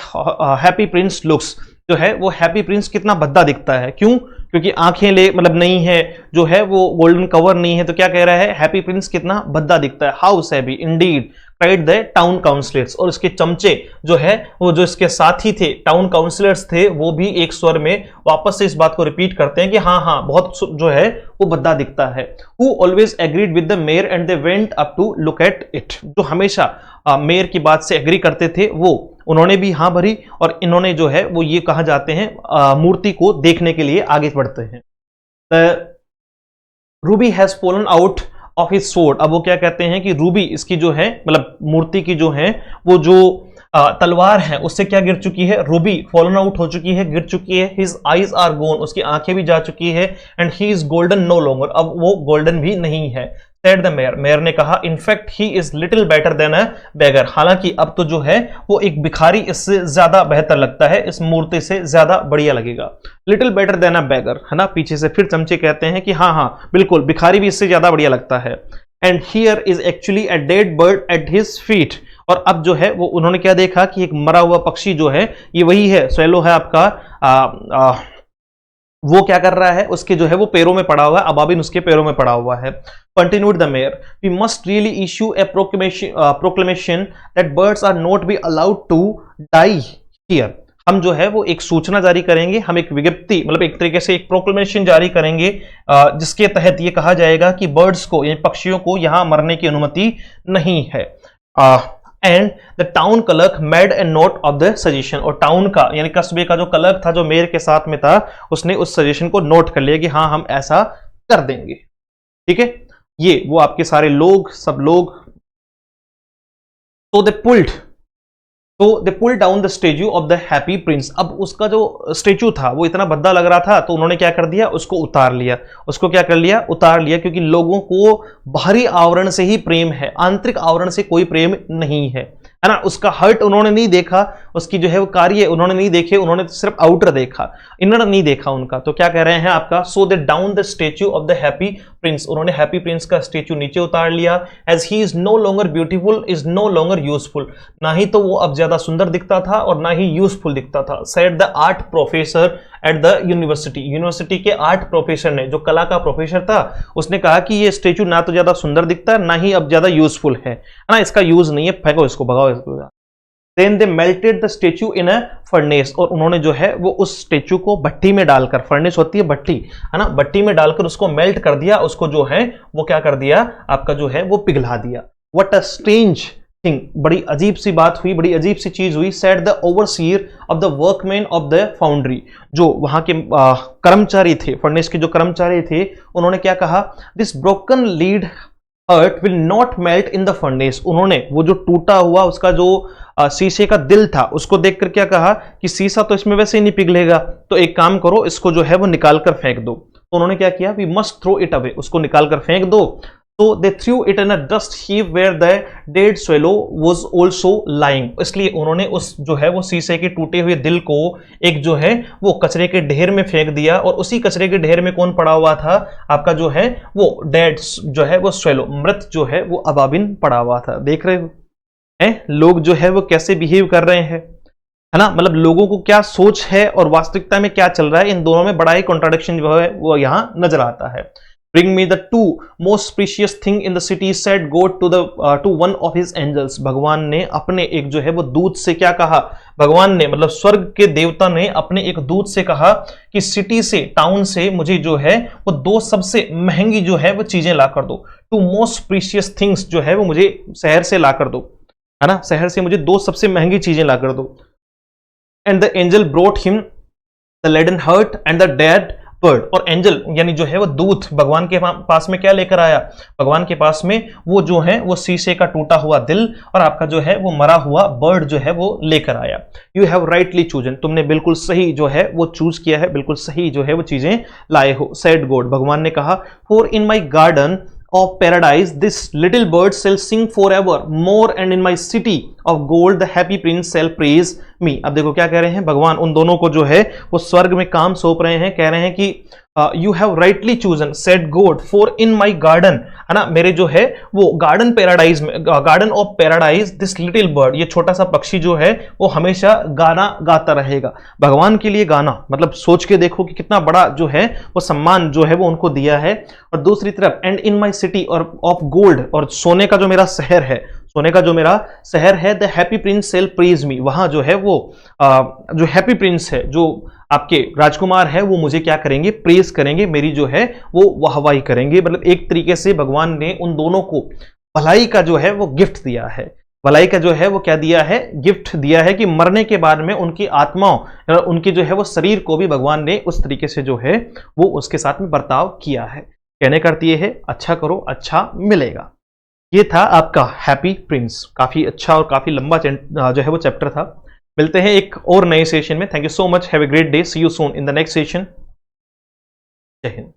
S1: happy Prince looks, जो है वो हैप्पी प्रिंस कितना भद्दा दिखता है। क्यों, क्योंकि आंखें ले मतलब नहीं है, जो है वो गोल्डन कवर नहीं है, तो क्या कह रहा है, हैप्पी प्रिंस कितना भद्दा दिखता है। How shabby Indeed cried the town councillors, और उसके चमचे जो है वो जो इसके साथी थे, टाउन काउंसिलर्स थे, वो भी एक स्वर में वापस से इस बात को रिपीट करते हैं कि हाँ हाँ बहुत जो है वो भद्दा दिखता है। Who always agreed with the mayor and they went up to look at it, जो हमेशा मेयर की बात से एग्री करते थे, वो उन्होंने भी हाँ भरी, और इन्होंने जो है वो ये कहा जाते हैं मूर्ति को देखने के लिए आगे बढ़ते हैं। Ruby has fallen out of his sword, अब वो क्या कहते हैं कि रूबी इसकी जो है मतलब मूर्ति की जो है वो जो तलवार है उससे क्या गिर चुकी है, रूबी फॉलन आउट हो चुकी है, गिर चुकी है। हिज आईज आर गोन, उसकी आंखें भी जा चुकी है। And he is golden no longer, अब वो गोल्डन भी नहीं है। सेड द मेयर, मेयर ने कहा, in fact he is little better than a beggar, हालांकि अब तो जो है वो एक भिखारी इससे ज्यादा बेहतर लगता है, इस मूर्ति से ज्यादा बढ़िया लगेगा। लिटिल बेटर देन अ बेगर, है ना, पीछे से फिर चमचे कहते हैं कि हाँ हाँ बिल्कुल भिखारी भी इससे ज्यादा बढ़िया लगता है। And here is actually a dead bird at his feet, और अब जो है वो उन्होंने क्या देखा कि एक मरा हुआ पक्षी जो है, ये वही है स्वेलो है आपका, वो क्या कर रहा है, उसके जो है वो पैरों में पड़ा हुआ है, अबाबिन उसके पैरों में पड़ा हुआ है। Continued the mayor, we must really issue a proclamation that birds are not be allowed to die here, हम जो है वो एक सूचना जारी करेंगे, हम एक विज्ञप्ति मतलब एक तरीके से एक प्रोक्लेमेशन जारी करेंगे जिसके तहत ये कहा जाएगा कि बर्ड्स को यानी पक्षियों को यहां मरने की अनुमति नहीं है। And the town clerk made a note of the suggestion, और टाउन का यानी कस्बे का जो क्लर्क था जो मेयर के साथ में था उसने उस सजेशन को नोट कर लिया कि हाँ हम ऐसा कर देंगे। ठीक है, ये वो आपके सारे लोग सब लोग तो दे pulled down the statue of the happy prince. अब उसका जो स्टेच्यू था वो इतना भद्दा लग रहा था तो उन्होंने क्या कर दिया, उसको उतार लिया। उसको क्या कर लिया, उतार लिया, क्योंकि लोगों को बाहरी आवरण से ही प्रेम है, आंतरिक आवरण से कोई प्रेम नहीं है ना। उसका हर्ट उन्होंने नहीं देखा, उसकी जो है वो कार्य उन्होंने नहीं देखे, उन्होंने सिर्फ आउटर देखा, इनर नहीं देखा उनका। तो क्या कह रहे हैं आपका, so they down the statue of the happy Prince, उन्होंने हैप्पी प्रिंस का स्टेच्यू नीचे उतार लिया। As he is no longer beautiful is no longer useful, ना ही तो वो अब ज्यादा सुंदर दिखता था और ना ही यूजफुल दिखता था। Said the art professor at the university, university के आर्ट प्रोफेसर ने, जो कला का प्रोफेसर था, उसने कहा कि ये स्टेच्यू ना तो ज्यादा सुंदर दिखता है ना ही अब ज्यादा यूजफुल है ना, इसका यूज नहीं है, फेंको इसको, भगाओ इसको। Then they melted the statue in a furnace, और उन्होंने जो है वो उस स्टेच्यू को भट्टी में डालकर, फर्नेस होती है भट्टी है ना, भट्टी में डालकर उसको मेल्ट कर दिया, उसको जो है वो क्या कर दिया आपका जो है वो पिघला दिया। What a strange thing, बड़ी अजीब सी बात हुई, बड़ी अजीब सी चीज हुई। Said the overseer of the workmen of the foundry, जो वहां के कर्मचारी थे, फर्नेस के जो कर्मचारी थे, उन्होंने क्या कहा, this broken lead heart will not melt in the furnace, उन्होंने वो जो टूटा हुआ उसका जो शीशे का दिल था उसको देखकर क्या कहा कि शीशा तो इसमें वैसे ही नहीं पिघलेगा, तो एक काम करो इसको जो है वो निकाल कर फेंक दो। तो उन्होंने क्या किया, we must throw it away, उसको निकाल कर फेंक दो। तो they threw it in a dust heap where the dead swallow was also lying, इसलिए उन्होंने उस जो है वो शीशे के टूटे हुए दिल को एक जो है वो कचरे के ढेर में फेंक दिया, और उसी कचरे के ढेर में कौन पड़ा हुआ था आपका जो है वो डेड जो है वो स्वेलो, मृत जो है वो अबाबिन पड़ा हुआ था। देख रहे हो हैं लोग जो है वो कैसे बिहेव कर रहे हैं, है ना, मतलब लोगों को क्या सोच है और वास्तविकता में क्या चल रहा है, इन दोनों में बड़ा ही कॉन्ट्राडिक्शन जो है वो यहां नजर आता है। Bring me the two most precious thing in the city, said God to one of his angels, भगवान ने अपने एक जो है वो दूत से क्या कहा, भगवान ने मतलब स्वर्ग के देवता ने अपने एक दूत से कहा कि सिटी से, टाउन से मुझे जो है वो दो सबसे महंगी जो है वो चीजें ला कर दो। टू मोस्ट प्रीशियस थिंग्स जो है वो मुझे शहर से ला कर दो, है ना, शहर से मुझे दो सबसे महंगी चीजें ला कर दो। And the angel brought him the leaden heart and the dead bird, और एंजल यानी जो है वो दूत भगवान के पास में क्या लेकर आया, भगवान के पास में वो जो है वो शीशे का टूटा हुआ दिल और आपका जो है वो मरा हुआ बर्ड जो है वो लेकर आया। यू हैव राइटली चूजन, तुमने बिल्कुल सही जो है वो चूज किया है, बिल्कुल सही जो है वो चीजें लाए हो। सेड गॉड, भगवान ने कहा, for in my garden of paradise this little bird shall sing forever more, and in my city of gold the happy prince shall praise me। अब देखो क्या कह रहे हैं भगवान, उन दोनों को जो है वो स्वर्ग में काम सौंप रहे हैं, कह रहे हैं कि you have rightly chosen said God for in my garden, है ना, मेरे जो है वो गार्डन पैराडाइज में, garden of paradise this little bird, ये छोटा सा पक्षी जो है वो हमेशा गाना गाता रहेगा। भगवान के लिए गाना, मतलब सोच के देखो कि कितना बड़ा जो है वो सम्मान जो है वो उनको दिया है। और दूसरी तरफ एंड इन माई सिटी और ऑफ गोल्ड, और सोने का जो मेरा शहर है, सोने का जो मेरा शहर है, the happy prince sell praise me, वहां जो है वो जो हैप्पी प्रिंस है, जो आपके राजकुमार है, वो मुझे क्या करेंगे, प्रेज करेंगे, मेरी जो है वो वाहवाही करेंगे। मतलब एक तरीके से भगवान ने उन दोनों को भलाई का जो है वो गिफ्ट दिया है, भलाई का जो है वो क्या दिया है, गिफ्ट दिया है कि मरने के बाद में उनकी आत्माओं, उनकी जो है वो शरीर को भी भगवान ने उस तरीके से जो है वो उसके साथ में बर्ताव किया है। कहने का अर्थ ये है, अच्छा करो अच्छा मिलेगा। ये था आपका हैप्पी प्रिंस, काफी अच्छा और काफी लंबा जो है वो चैप्टर था। मिलते हैं एक और नए सेशन में। Thank you so much, have a great day, see you soon in the next session. जय हिंद।